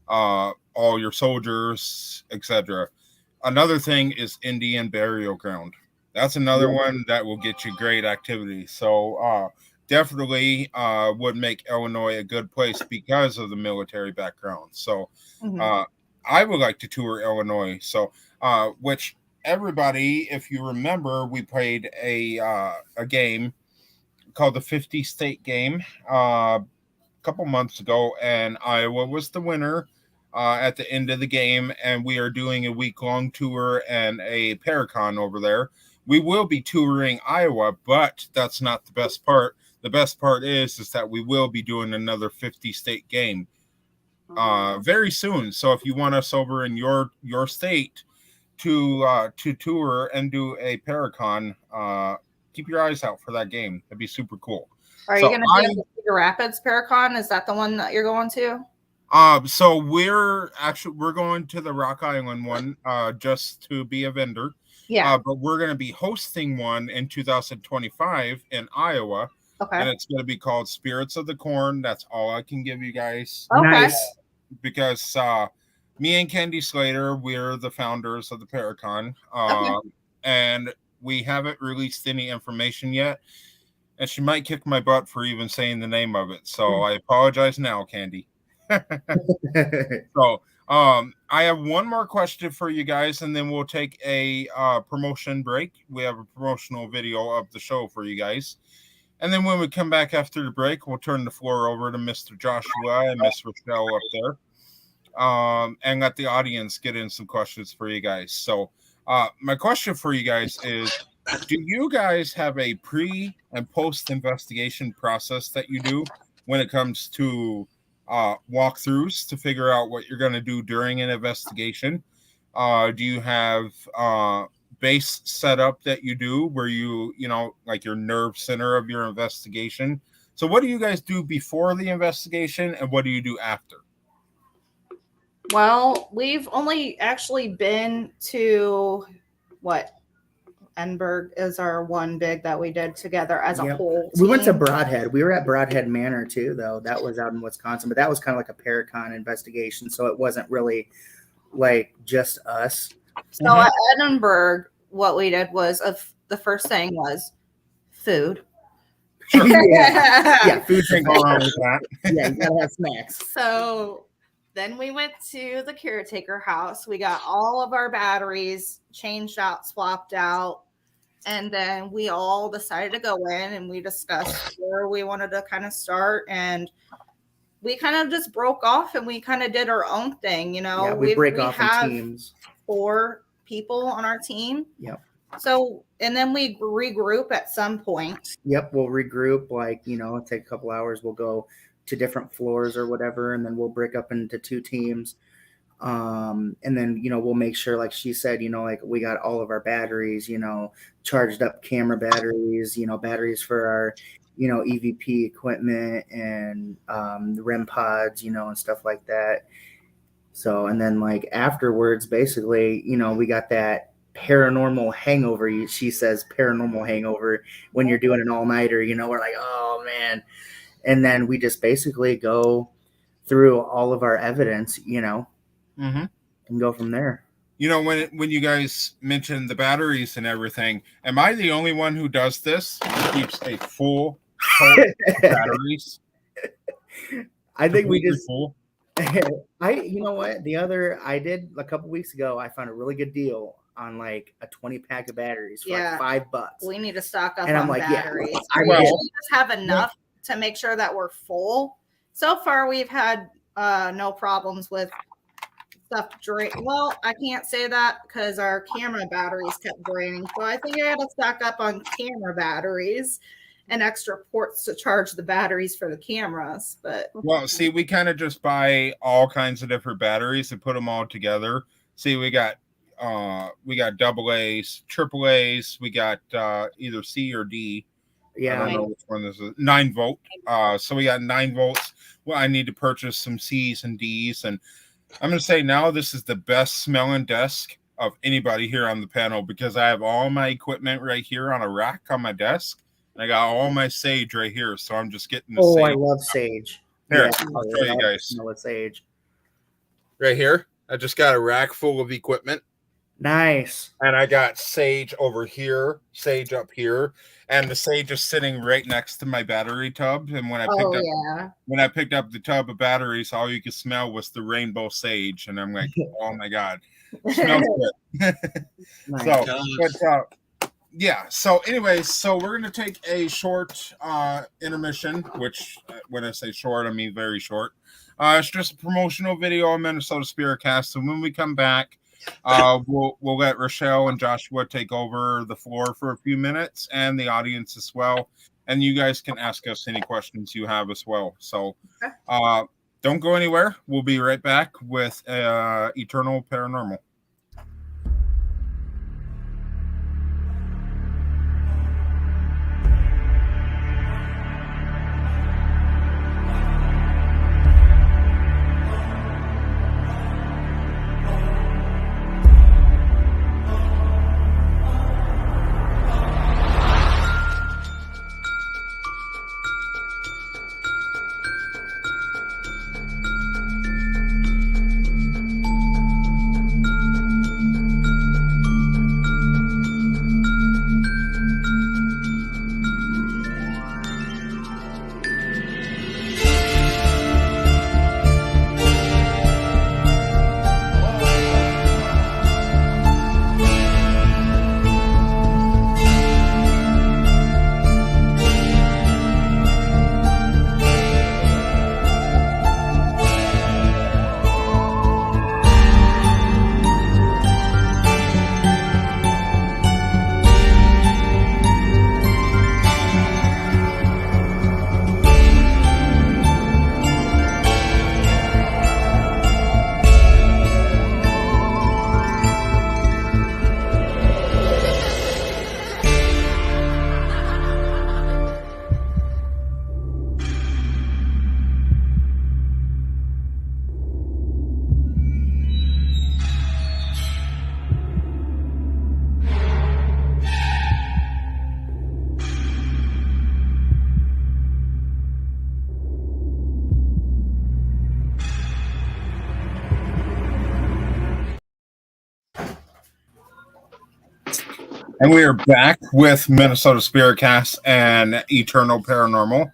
All your soldiers, etc. Another thing is Indian burial ground. That's another one that will get you great activity. So definitely would make Illinois a good place because of the military background. So I would like to tour Illinois. So which everybody, if you remember, we played a game called the 50 State Game a couple months ago, and Iowa was the winner at the end of the game, and we are doing a week-long tour and a Paracon over there. We will be touring Iowa, but that's not the best part. The best part is that we will be doing another 50-state game very soon. So if you want us over in your state to tour and do a Paracon, keep your eyes out for that game. That'd be super cool. Are you going to do the Cedar Rapids Paracon? Is that the one that you're going to? So we're going to the Rock Island one just to be a vendor. Yeah. But we're going to be hosting one in 2025 in Iowa. Okay. And it's going to be called Spirits of the Corn. That's all I can give you guys. Okay. Nice. Because me and Candy Slater, we're the founders of the Paracon. And we haven't released any information yet. And she might kick my butt for even saying the name of it. So I apologize now, Candy. So I have one more question for you guys, and then we'll take a promotion break. We have a promotional video of the show for you guys. And then when we come back after the break, we'll turn the floor over to Mr. Joshua and Miss Rochelle up there. And let the audience get in some questions for you guys. So my question for you guys is, do you guys have a pre and post investigation process that you do when it comes to walkthroughs to figure out what you're going to do during an investigation? Do you have base setup that you do where you like your nerve center of your investigation? So what do you guys do before the investigation, and what do you do after? Well, we've only actually been to Enberg is our one big that we did together as a whole team. We went to Broadhead. We were at Broadhead Manor too, though. That was out in Wisconsin, but that was kind of like a Paracon investigation, so it wasn't really like just us. So at Edinburgh, what we did was the first thing was food. Yeah, food Can't go wrong with that. Yeah, you gotta have snacks. So then we went to the caretaker house. We got all of our batteries changed out, swapped out. And then we all decided to go in and we discussed where we wanted to kind of start. And we kind of just broke off and we kind of did our own thing. You know, Yeah, we break off have in teams. 4 people on our team. Yep. So, and then we regroup at some point. Yep, we'll regroup, like, you know, take a couple hours, we'll go to different floors or whatever, and then we'll break up into 2 teams. And then, you know, we'll make sure, like she said, you know, like we got all of our batteries, you know, charged up camera batteries, you know, batteries for our, you know, EVP equipment and the REM pods, you know, and stuff like that. So, and then like afterwards, basically, you know, we got that paranormal hangover. She says paranormal hangover when you're doing an all-nighter, you know, we're like, oh man. And then we just basically go through all of our evidence, you know, and go from there. You know, when you guys mentioned the batteries and everything, am I the only one who does this? Keeps a full tote of batteries. I think we Completely just full. you know what? I did a couple weeks ago, I found a really good deal on like a 20-pack of batteries for like $5. We need to stock up And I'm on like, batteries. yeah, I well, usually just have enough to make sure that we're full. So far, we've had no problems with stuff drain. Well, I can't say that because our camera batteries kept draining. So I think I had to stock up on camera batteries and extra ports to charge the batteries for the cameras. But well, see, we kind of just buy all kinds of different batteries and put them all together. See, we got double A's, triple A's, we got either C or D. Yeah. I don't know which one this is. 9 volt. So we got 9 volts. Well, I need to purchase some C's and D's, and I'm going to say now this is the best smelling desk of anybody here on the panel because I have all my equipment right here on a rack on my desk, and I got all my sage right here. So I'm just getting the Oh, sage. I love sage. Here, Yeah, I'll show you guys. smell of sage. Right here, I just got a rack full of equipment. Nice. And I got sage over here, sage up here, and the sage is sitting right next to my battery tub. And when I picked up the tub of batteries, all you could smell was the rainbow sage, and I'm like, oh my god, smells good. Nice. So anyways, so we're gonna take a short intermission, which when I say short, I mean very short. It's just a promotional video on MNSpiritCast. So when we come back, we'll let Rochelle and Joshua take over the floor for a few minutes and the audience as well. And you guys can ask us any questions you have as well. So don't go anywhere. We'll be right back with Eternal Paranormal. And we are back with Minnesota SpiritCast and Eternal Paranormal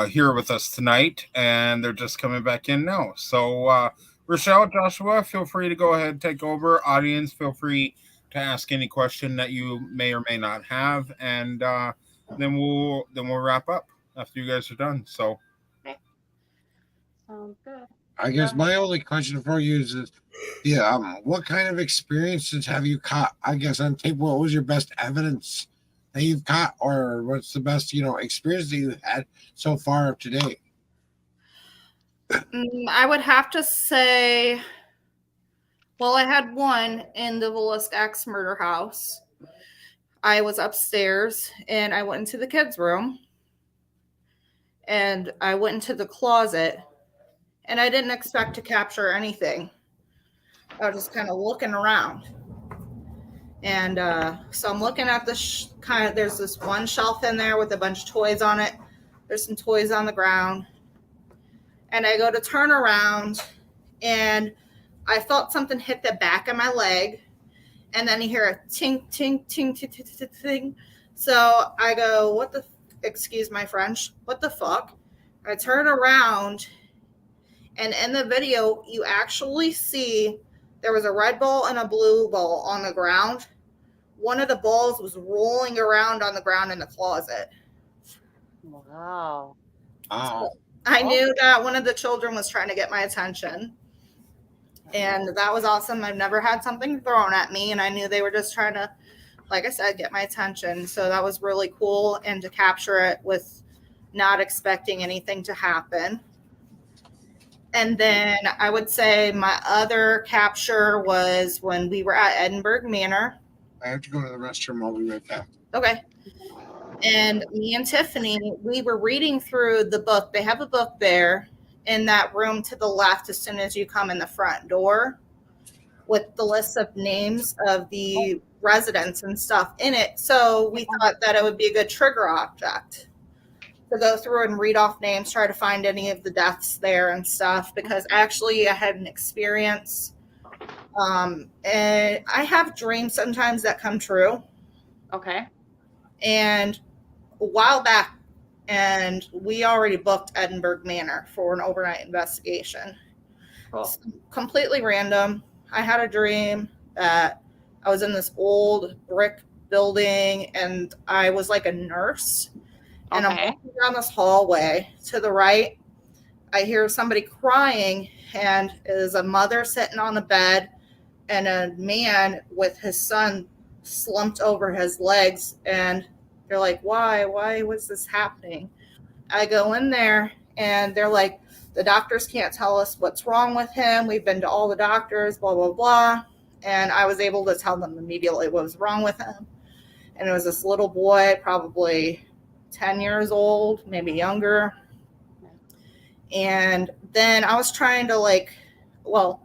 here with us tonight, and they're just coming back in now. So, Rochelle, Joshua, feel free to go ahead and take over. Audience, feel free to ask any question that you may or may not have, and then we'll wrap up after you guys are done. So, Okay. Sounds good. I guess my only question for you is, what kind of experiences have you caught? I guess on tape, what was your best evidence that you've caught, or what's the best, experience that you've had so far up to date? I would have to say, well, I had one in the Willis Axe murder house. I was upstairs and I went into the kids' room and I went into the closet and I didn't expect to capture anything. I was just kind of looking around. And so I'm looking at this there's this one shelf in there with a bunch of toys on it. There's some toys on the ground. And I go to turn around and I felt something hit the back of my leg. And then you hear a tink, tink, tink, tink, tink, tink, tink. So I go, excuse my French, what the fuck? I turn around, and in the video, you actually see there was a red ball and a blue ball on the ground. One of the balls was rolling around on the ground in the closet. Wow. Oh. I knew that one of the children was trying to get my attention. And that was awesome. I've never had something thrown at me, and I knew they were just trying to, like I said, get my attention. So that was really cool, and to capture it with not expecting anything to happen. And then I would say my other capture was when we were at Edinburgh Manor. I have to go to the restroom. I'll be right back. Okay. And me and Tiffany, we were reading through the book. They have a book there in that room to the left as soon as you come in the front door with the list of names of the residents and stuff in it. So we thought that it would be a good trigger object to go through and read off names, try to find any of the deaths there and stuff, because actually I had an experience. And I have dreams sometimes that come true. Okay. And a while back, and we already booked Edinburgh Manor for an overnight investigation. Cool. Completely random. I had a dream that I was in this old brick building and I was like a nurse. And I'm walking down this hallway to the right. I hear somebody crying, and it is a mother sitting on the bed and a man with his son slumped over his legs. And they're like, why was this happening? I go in there and they're like, the doctors can't tell us what's wrong with him. We've been to all the doctors, blah, blah, blah. And I was able to tell them immediately what was wrong with him. And it was this little boy, probably 10 years old, maybe younger. And then I was trying to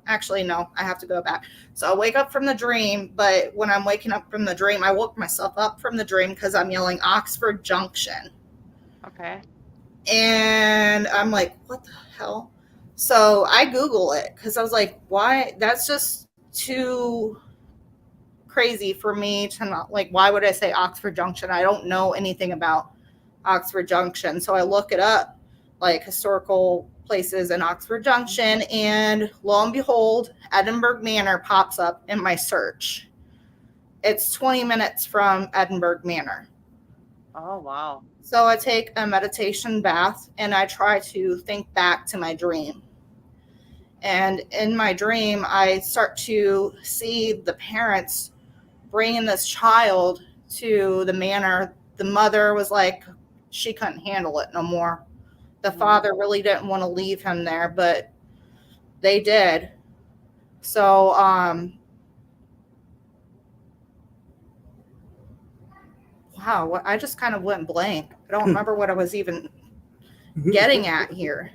actually, no, I have to go back. So I wake up from the dream, but when I'm waking up from the dream, I woke myself up from the dream because I'm yelling Oxford Junction. Okay. And I'm like, what the hell? So I Google it because I was like, why? That's just too crazy for me to not, why would I say Oxford Junction? I don't know anything about Oxford Junction. So I look it up, historical places in Oxford Junction, and lo and behold, Edinburgh Manor pops up in my search. It's 20 minutes from Edinburgh Manor. Oh, wow. So I take a meditation bath and I try to think back to my dream. And in my dream, I start to see the parents bringing this child to the manor. The mother was like, she couldn't handle it no more. The father really didn't want to leave him there, but they did. So, wow, I just kind of went blank. I don't remember what I was even getting at here.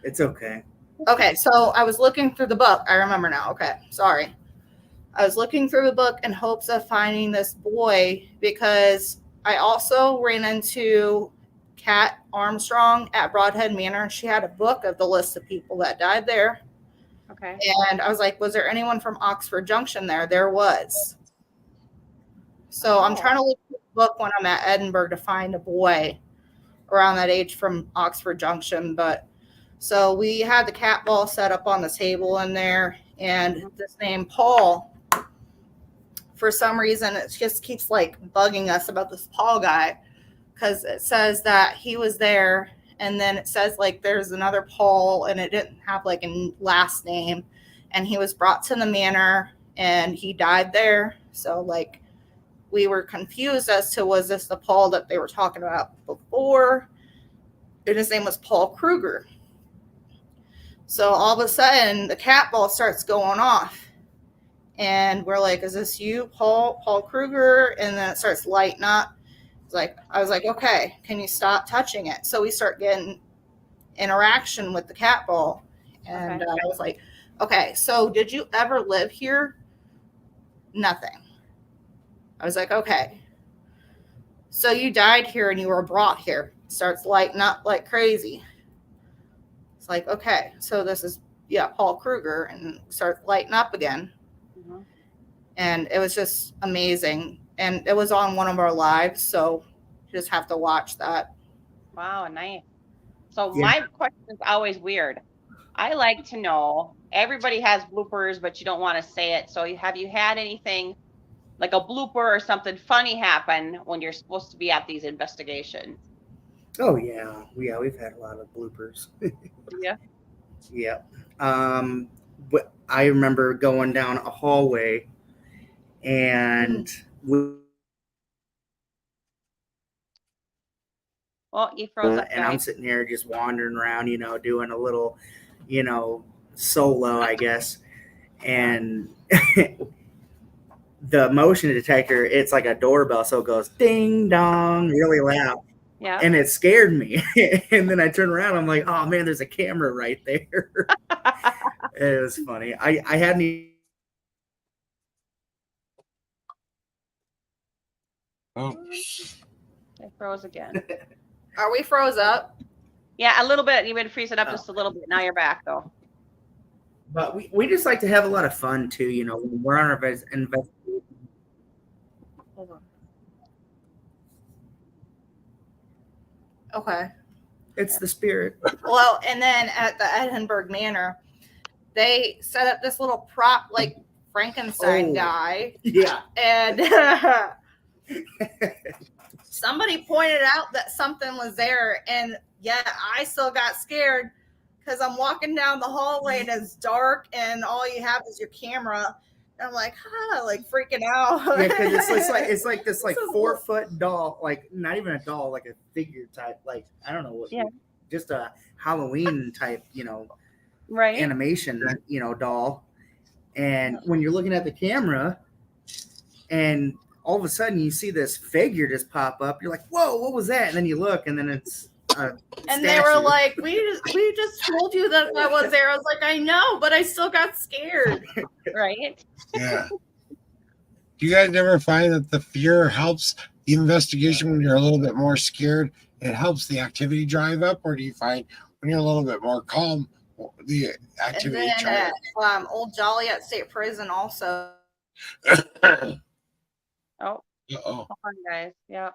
It's okay. Okay, so I was looking through the book. I remember now. Okay, sorry. I was looking through the book in hopes of finding this boy because I also ran into Kat Armstrong at Broadhead Manor. She had a book of the list of people that died there. Okay. And I was like, was there anyone from Oxford Junction there? There was. So I'm trying to look at the book when I'm at Edinburgh to find a boy around that age from Oxford Junction. But so we had the cat ball set up on the table in there, and this name Paul, for some reason, it just keeps like bugging us about this Paul guy, because it says that he was there, and then it says like there's another Paul, and it didn't have like a last name, and he was brought to the manor and he died there. So like we were confused as to, was this the Paul that they were talking about before? And his name was Paul Kruger. So all of a sudden the cat ball starts going off, and we're like, is this you, Paul Kruger? And then it starts lighting up. It's like, I was like, okay, can you stop touching it? So we start getting interaction with the cat ball. And I was like, okay, so did you ever live here? Nothing. I was like, okay. So you died here and you were brought here. It starts lighting up like crazy. It's like, okay, so this is, Paul Kruger, and starts lighting up again. Mm-hmm. And it was just amazing. And it was on one of our lives, so you just have to watch that. Wow, nice. So my question is always weird. I like to know, everybody has bloopers, but you don't want to say it. So have you had anything like a blooper or something funny happen when you're supposed to be at these investigations? Oh yeah, we've had a lot of bloopers. Yeah. Yeah. But I remember going down a hallway, and You froze up, and I'm sitting here just wandering around, doing a little, solo, I guess. And the motion detector, it's like a doorbell, so it goes ding dong really loud. Yeah. And it scared me. And then I turned around, I'm like, oh man, there's a camera right there. It was funny. I hadn't. Oh. It froze again. Are we froze up? Yeah, a little bit. You would freeze it up just a little bit. Now you're back, though. But we just like to have a lot of fun too, when we're on our investigation. Hold on. Okay. It's the spirit. Well, and then at the Edinburgh Manor, they set up this little prop like Frankenstein guy. Yeah. And somebody pointed out that something was there, and I still got scared because I'm walking down the hallway and it's dark and all you have is your camera. And I'm like, like freaking out. Yeah, because it's like this 4-foot doll, like not even a doll, like a figure type, like I don't know what, just a Halloween type, right, animation, doll. And when you're looking at the camera, and all of a sudden you see this figure just pop up, you're like, whoa, what was that? And then you look, and then it's and statue. They were like, we just told you that was there. I was like, I know, but I still got scared. Right. Yeah. Do you guys ever find that the fear helps the investigation when you're a little bit more scared? It helps the activity drive up, or do you find when you're a little bit more calm, the activity drive up? Old Joliet State Prison also. Hold on, guys. Yeah.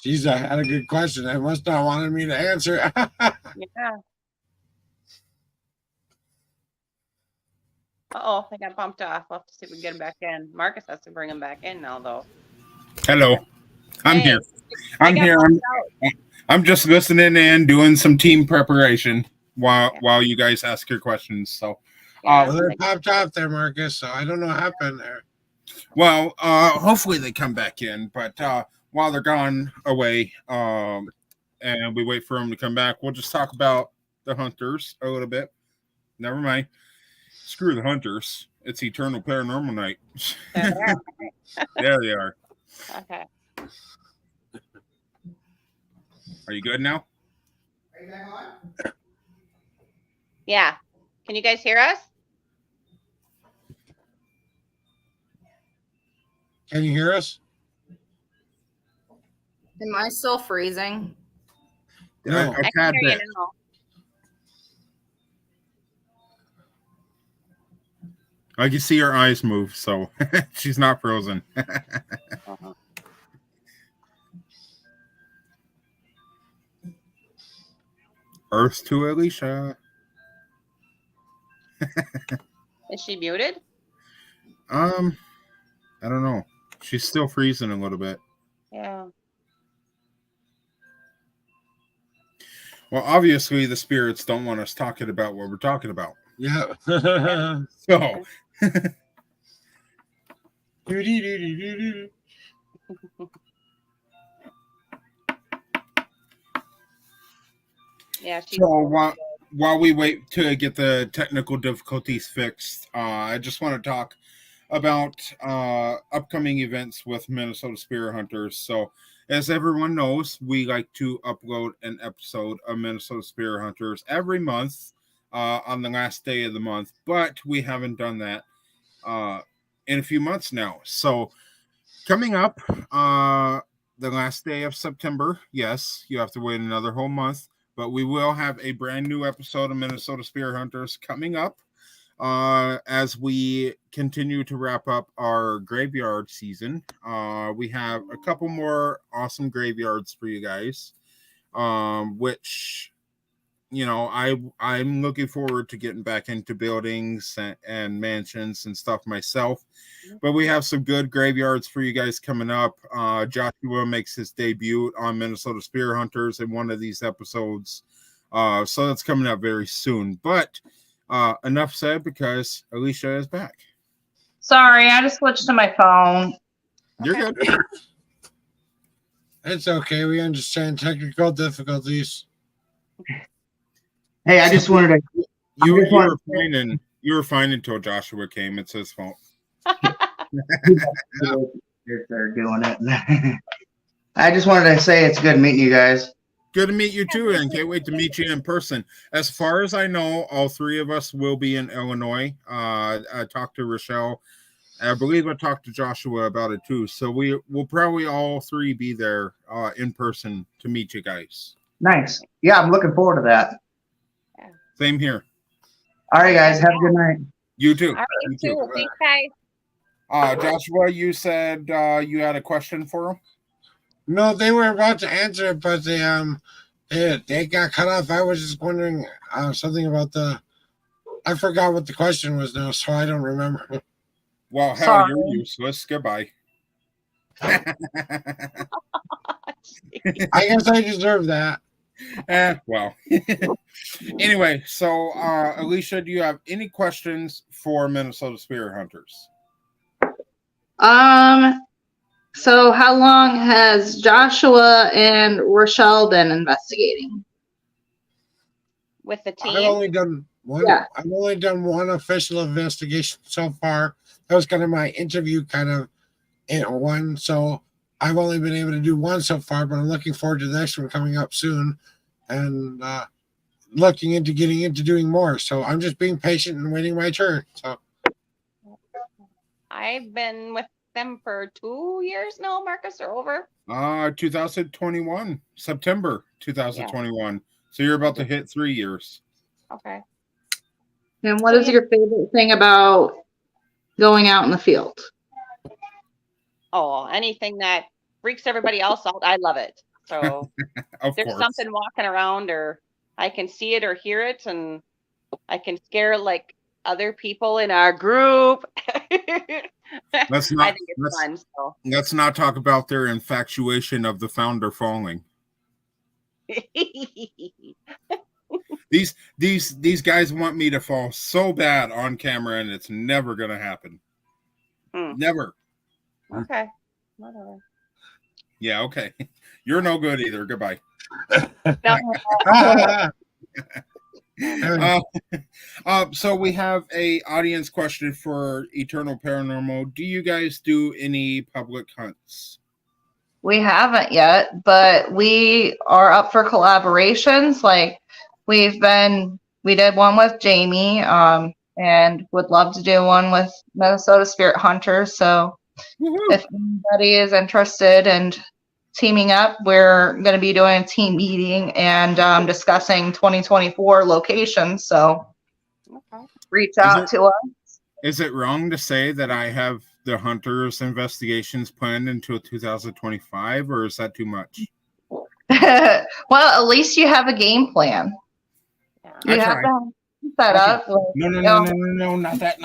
Jeez, I had a good question. I must not wanted me to answer. Yeah. They got bumped off. We'll have to see if we can get him back in. Marcus has to bring him back in now, though. Hello. I'm here. I'm here. I'm just listening and doing some team preparation while you guys ask your questions. So, they popped off there, Marcus. So I don't know what happened there. Well, hopefully they come back in, but while they're gone away, and we wait for them to come back, we'll just talk about the hunters a little bit. Never mind. Screw the hunters. It's Eternal Paranormal night. There they are. Okay. Are you good now? Are you back on? Yeah. Can you guys hear us? Can you hear us? Am I still freezing? No. I can hear you now. I can see her eyes move, so she's not frozen. Uh-huh. Earth to Alicia. Is she muted? I don't know. She's still freezing a little bit. Yeah. Well, obviously the spirits don't want us talking about what we're talking about. Yeah. So Yeah, she's So while we wait to get the technical difficulties fixed, I just want to talk about upcoming events with Minnesota Spirit Hunters. So as everyone knows, we like to upload an episode of Minnesota Spirit Hunters every month on the last day of the month, but we haven't done that in a few months now. So coming up the last day of September, yes, you have to wait another whole month, but we will have a brand new episode of Minnesota Spirit Hunters coming up as we continue to wrap up our graveyard season. We have a couple more awesome graveyards for you guys, which, you know, I'm looking forward to getting back into buildings and mansions and stuff myself. But we have some good graveyards for you guys coming up. Joshua makes his debut on Minnesota Spirit Hunters in one of these episodes. So that's coming up very soon. But enough said, because Alicia is back. Sorry, I just switched to my phone. You're good. It's okay. We understand technical difficulties. Hey, I just wanted to. You were fine until Joshua came. It's his fault. They're doing it. I just wanted to say it's good meeting you guys. Good to meet you too, and can't wait to meet you in person. As far as I know, all three of us will be in Illinois. I talked to Rochelle. I believe I talked to Joshua about it too. So we'll probably all three be there in person to meet you guys. Nice. Yeah, I'm looking forward to that. Same here. All right, guys. Have a good night. You too. All right, you too. Thanks, guys. Joshua, you said you had a question for him? No, they were about to answer it, but they got cut off. I was just wondering something about I forgot what the question was now, so I don't remember. Well, hell, Sorry. you're useless. Goodbye. I guess I deserve that. Well. Anyway, so Alicia, do you have any questions for Minnesota Spirit Hunters? So how long has Joshua and Rochelle been investigating? With the I've team. only done one. Yeah. I've only done one official investigation so far. That was kind of my interview kind of in one. So I've only been able to do one so far, but I'm looking forward to the next one coming up soon and looking into getting into doing more. So I'm just being patient and waiting my turn. So I've been with them for 2 years now, Marcus, or over. 2021, September 2021. So you're about to hit 3 years. Okay. And what is your favorite thing about going out in the field? Oh, anything that freaks everybody else out, I love it. So Of there's course. something walking around, or I can see it or hear it, and I can scare like other people in our group. Let's I not think it's fun. So let's not talk about their infatuation of the founder falling. These guys want me to fall so bad on camera, and it's never gonna happen. Never. Okay. Whatever. Yeah, okay. You're no good either. Goodbye. So we have a audience question for Eternal Paranormal. Do you guys do any public hunts? We haven't yet, but we are up for collaborations. Like we did one with Jamie, and would love to do one with Minnesota Spirit Hunters. So if anybody is interested in teaming up, we're going to be doing a team meeting and discussing 2024 locations. So reach out to us. Is it wrong to say that I have the hunters investigations planned until 2025, or is that too much? Well, at least you have a game plan. Yeah. You I have try. to set Okay. up. Like, No, not that.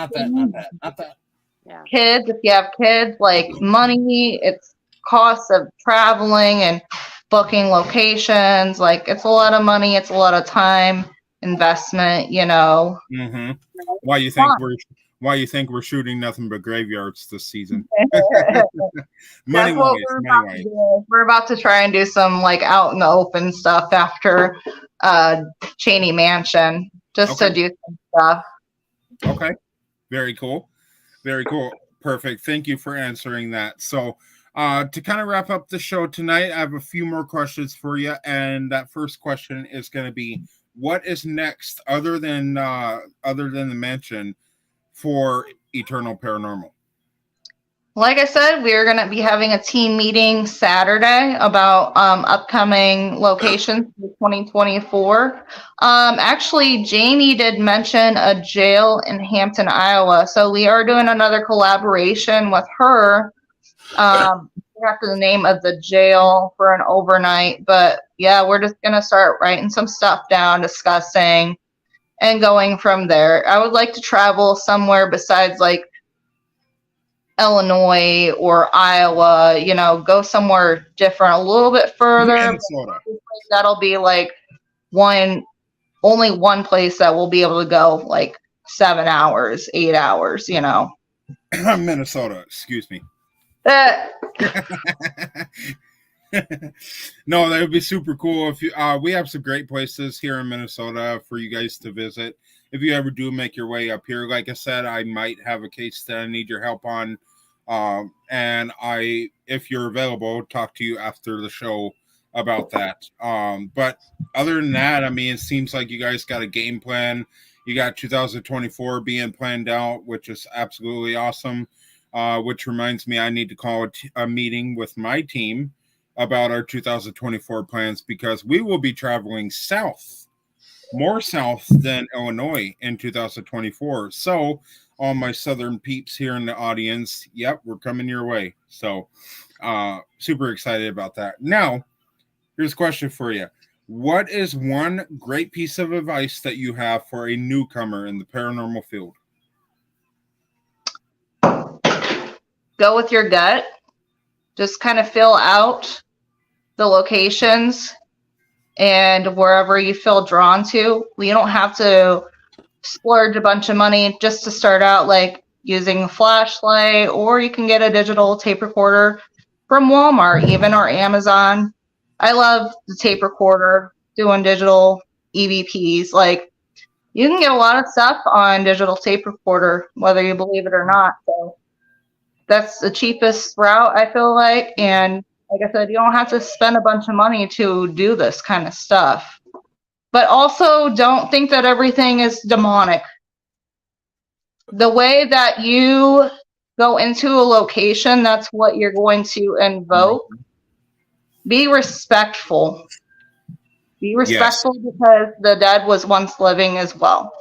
Yeah. Kids, if you have kids, like money, it's costs of traveling and booking locations. Like, it's a lot of money. It's a lot of time investment. Mm-hmm. Why you think we're shooting nothing but graveyards this season? Money That's what wise, we're money about to wise. do. We're about to try and do some like out in the open stuff after Cheney Mansion, just to do some stuff. Okay. Very cool. Very cool. Perfect. Thank you for answering that. So to kind of wrap up the show tonight, I have a few more questions for you. And that first question is going to be, what is next other than the mansion for Eternal Paranormal? Like I said, we're going to be having a team meeting Saturday about upcoming locations for 2024. Actually, Jamie did mention a jail in Hampton, Iowa. So we are doing another collaboration with her. After the name of the jail for an overnight. But yeah, we're just going to start writing some stuff down, discussing, and going from there. I would like to travel somewhere besides like Illinois or Iowa, go somewhere different, a little bit further. Minnesota. That'll be like only one place that we'll be able to go like 7 hours, 8 hours, Minnesota, excuse me. No, that would be super cool. If you, we have some great places here in Minnesota for you guys to visit. If you ever do make your way up here, like I said, I might have a case that I need your help on. And if you're available, talk to you after the show about that. But other than that, I mean, it seems like you guys got a game plan. You got 2024 being planned out, which is absolutely awesome. Which reminds me, I need to call a meeting with my team about our 2024 plans, because we will be traveling south, more south than Illinois in 2024. So all my southern peeps here in the audience, yep, we're coming your way. So super excited about that. Now, here's a question for you. What is one great piece of advice that you have for a newcomer in the paranormal field? Go with your gut. Just kind of fill out the locations and wherever you feel drawn to. You don't have to splurge a bunch of money just to start out, like using a flashlight, or you can get a digital tape recorder from Walmart, even, or Amazon. I love the tape recorder, doing digital EVPs. Like, you can get a lot of stuff on digital tape recorder, whether you believe it or not. So that's the cheapest route, I feel like. And like I said, you don't have to spend a bunch of money to do this kind of stuff. But also, don't think that everything is demonic. The way that you go into a location, that's what you're going to invoke. Be respectful. Be respectful, yes, because the dead was once living as well.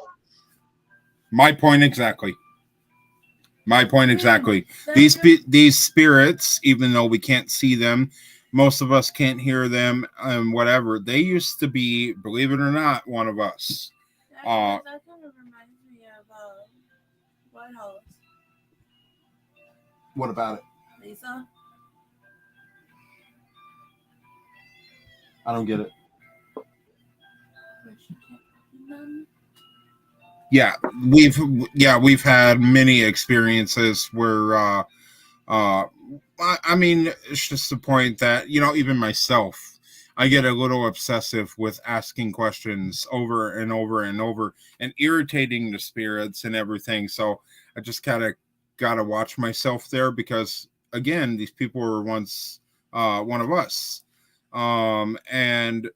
My point exactly. These spirits, even though we can't see them, most of us can't hear them, and whatever, they used to be, believe it or not, one of us. That kind of reminds me of White House. What about it? Lisa? I don't get it. Where she can't find them. We've had many experiences where I mean, it's just the point that, even myself, I get a little obsessive with asking questions over and over and over and irritating the spirits and everything. So I just kind of got to watch myself there, because again, these people were once one of us. And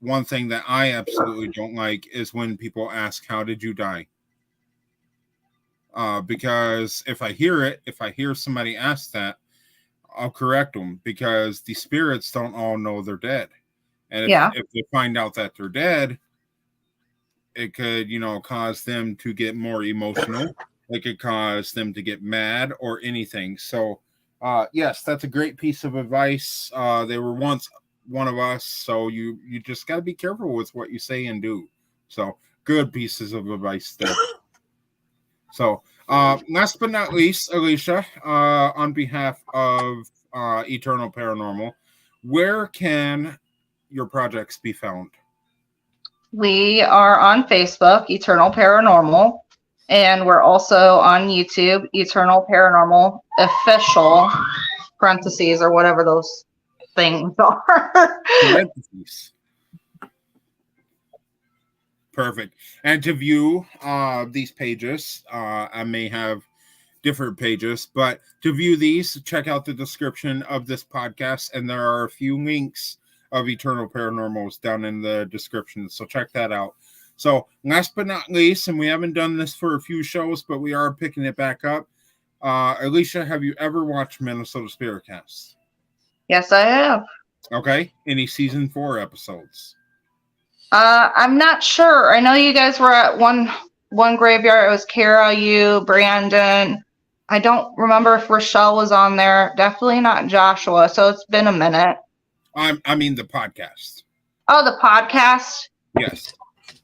one thing that I absolutely don't like is when people ask, how did you die? Because if I hear somebody ask that, I'll correct them, because the spirits don't all know they're dead. And if they find out that they're dead, it could, cause them to get more emotional It could cause them to get mad or anything. So, yes, that's a great piece of advice. They were once one of us, so you just got to be careful with what you say and do. So, good pieces of advice there. So, last but not least, Alicia, on behalf of Eternal Paranormal, where can your projects be found? We are on Facebook, Eternal Paranormal, and we're also on YouTube, Eternal Paranormal Official, parentheses, or whatever those things are. Parentheses. Perfect. And to view these pages, I may have different pages, but to view these, check out the description of this podcast, and there are a few links of Eternal Paranormals down in the description, so check that out. So last but not least, and we haven't done this for a few shows, but we are picking it back up. Alicia, have you ever watched MNSpiritCast? Yes, I have. Okay. Any season 4 episodes? I'm not sure. I know you guys were at one graveyard. It was Kara, you, Brandon. I don't remember if Rochelle was on there. Definitely not Joshua. So it's been a minute. I mean the podcast. Oh, the podcast? Yes.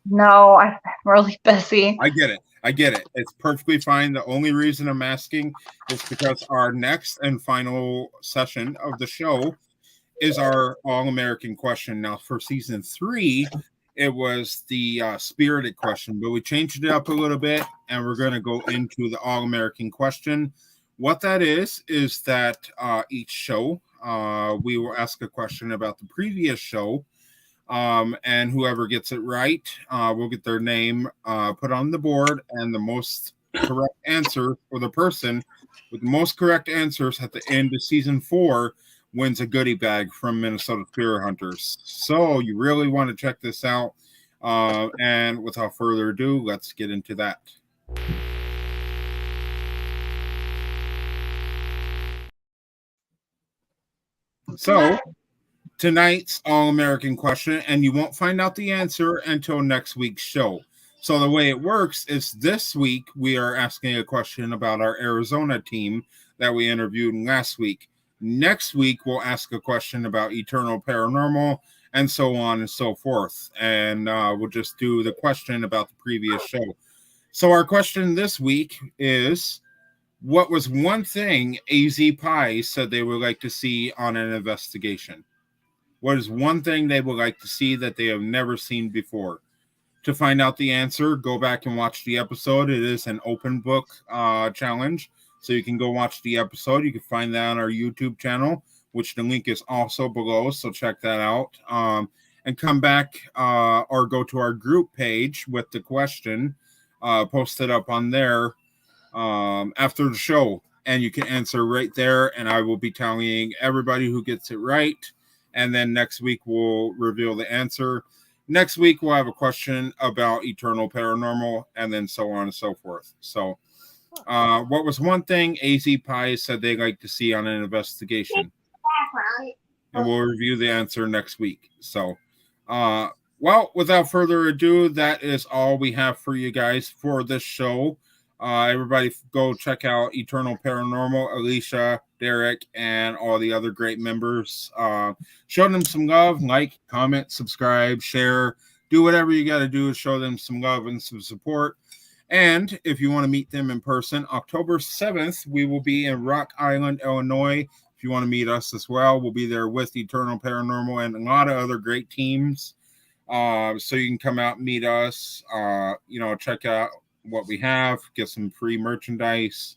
No, I'm really busy. I get it. It's perfectly fine. The only reason I'm asking is because our next and final session of the show is our All American question. Now, for season 3, it was the spirited question, but we changed it up a little bit, and we're going to go into the All American question. What that is that each show, we will ask a question about the previous show, and whoever gets it right will get their name put on the board, and the most correct answer, or the person with the most correct answers at the end of season 4 wins a goodie bag from Minnesota Spirit Hunters. So you really want to check this out. And without further ado, let's get into that. So tonight's All-American question, and you won't find out the answer until next week's show. So the way it works is this week we are asking a question about our Arizona team that we interviewed last week. Next week, we'll ask a question about Eternal Paranormal and so on and so forth. And we'll just do the question about the previous show. So our question this week is, what was one thing AZ Pie said they would like to see on an investigation? What is one thing they would like to see that they have never seen before? To find out the answer, go back and watch the episode. It is an open book challenge. So you can go watch the episode. You can find that on our YouTube channel, which the link is also below. So check that out. And come back or go to our group page with the question, post it up on there after the show. And you can answer right there. And I will be telling everybody who gets it right. And then next week, we'll reveal the answer. Next week, we'll have a question about Eternal Paranormal and then so on and so forth. So what was one thing AZ Pie said they'd like to see on an investigation? And we'll review the answer next week. So, well, without further ado, that is all we have for you guys for this show. Everybody go check out Eternal Paranormal, Alicia, Derek, and all the other great members. Show them some love, like, comment, subscribe, share, do whatever you got to do to show them some love and some support. And if you want to meet them in person, October 7th, we will be in Rock Island, Illinois. If you want to meet us as well, we'll be there with Eternal Paranormal and a lot of other great teams. So you can come out and meet us, check out what we have, get some free merchandise,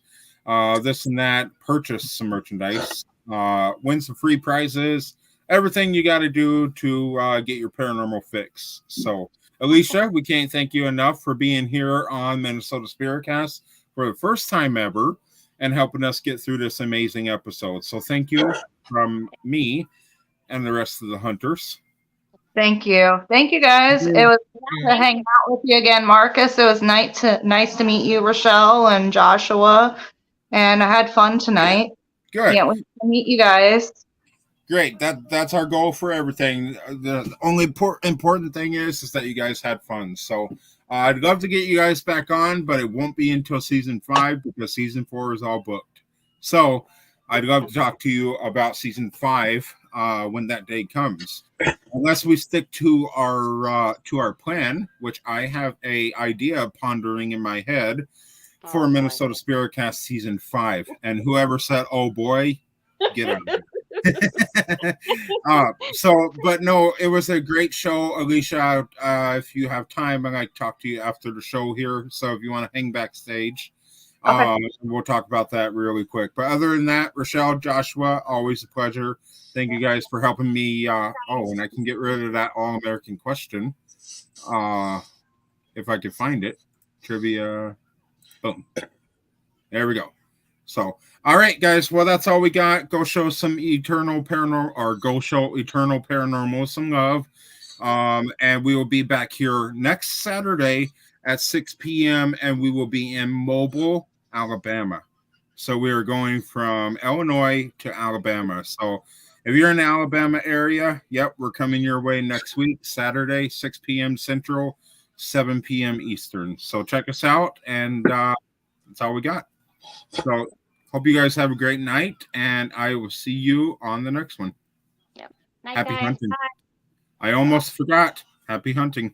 this and that, purchase some merchandise, win some free prizes, everything you got to do to get your paranormal fix. So, Alicia, we can't thank you enough for being here on MNSpiritCast for the first time ever and helping us get through this amazing episode. So thank you from me and the rest of the hunters. Thank you. Thank you, guys. It was nice to hang out with you again, Marcus. It was nice to meet you, Rochelle and Joshua. And I had fun tonight. Good. Can't wait to meet you guys. Great. That's our goal for everything. The only important thing is that you guys had fun. So I'd love to get you guys back on, but it won't be until season 5 because season 4 is all booked. So I'd love to talk to you about season 5 when that day comes. Unless we stick to our plan, which I have a idea pondering in my head for Minnesota Spiritcast season 5. And whoever said, "Oh boy," get out of here. But no, it was a great show, Alicia. If you have time, I'd like to talk to you after the show here. So if you want to hang backstage, we'll talk about that really quick. But other than that, Rochelle, Joshua, always a pleasure. Thank you guys for helping me. And I can get rid of that All American question if I could find it. Trivia. Boom. There we go. So, all right, guys. Well, that's all we got. Go show some Eternal Paranormal, or go show Eternal Paranormal some love. And we will be back here next Saturday at 6 p.m. and we will be in Mobile, Alabama. So we are going from Illinois to Alabama. So if you're in the Alabama area, yep, we're coming your way next week, Saturday, 6 p.m. Central, 7 p.m. Eastern. So check us out, and that's all we got. So hope you guys have a great night, and I will see you on the next one. Yep. Night, Happy guys. hunting. Bye. I almost forgot. Happy hunting.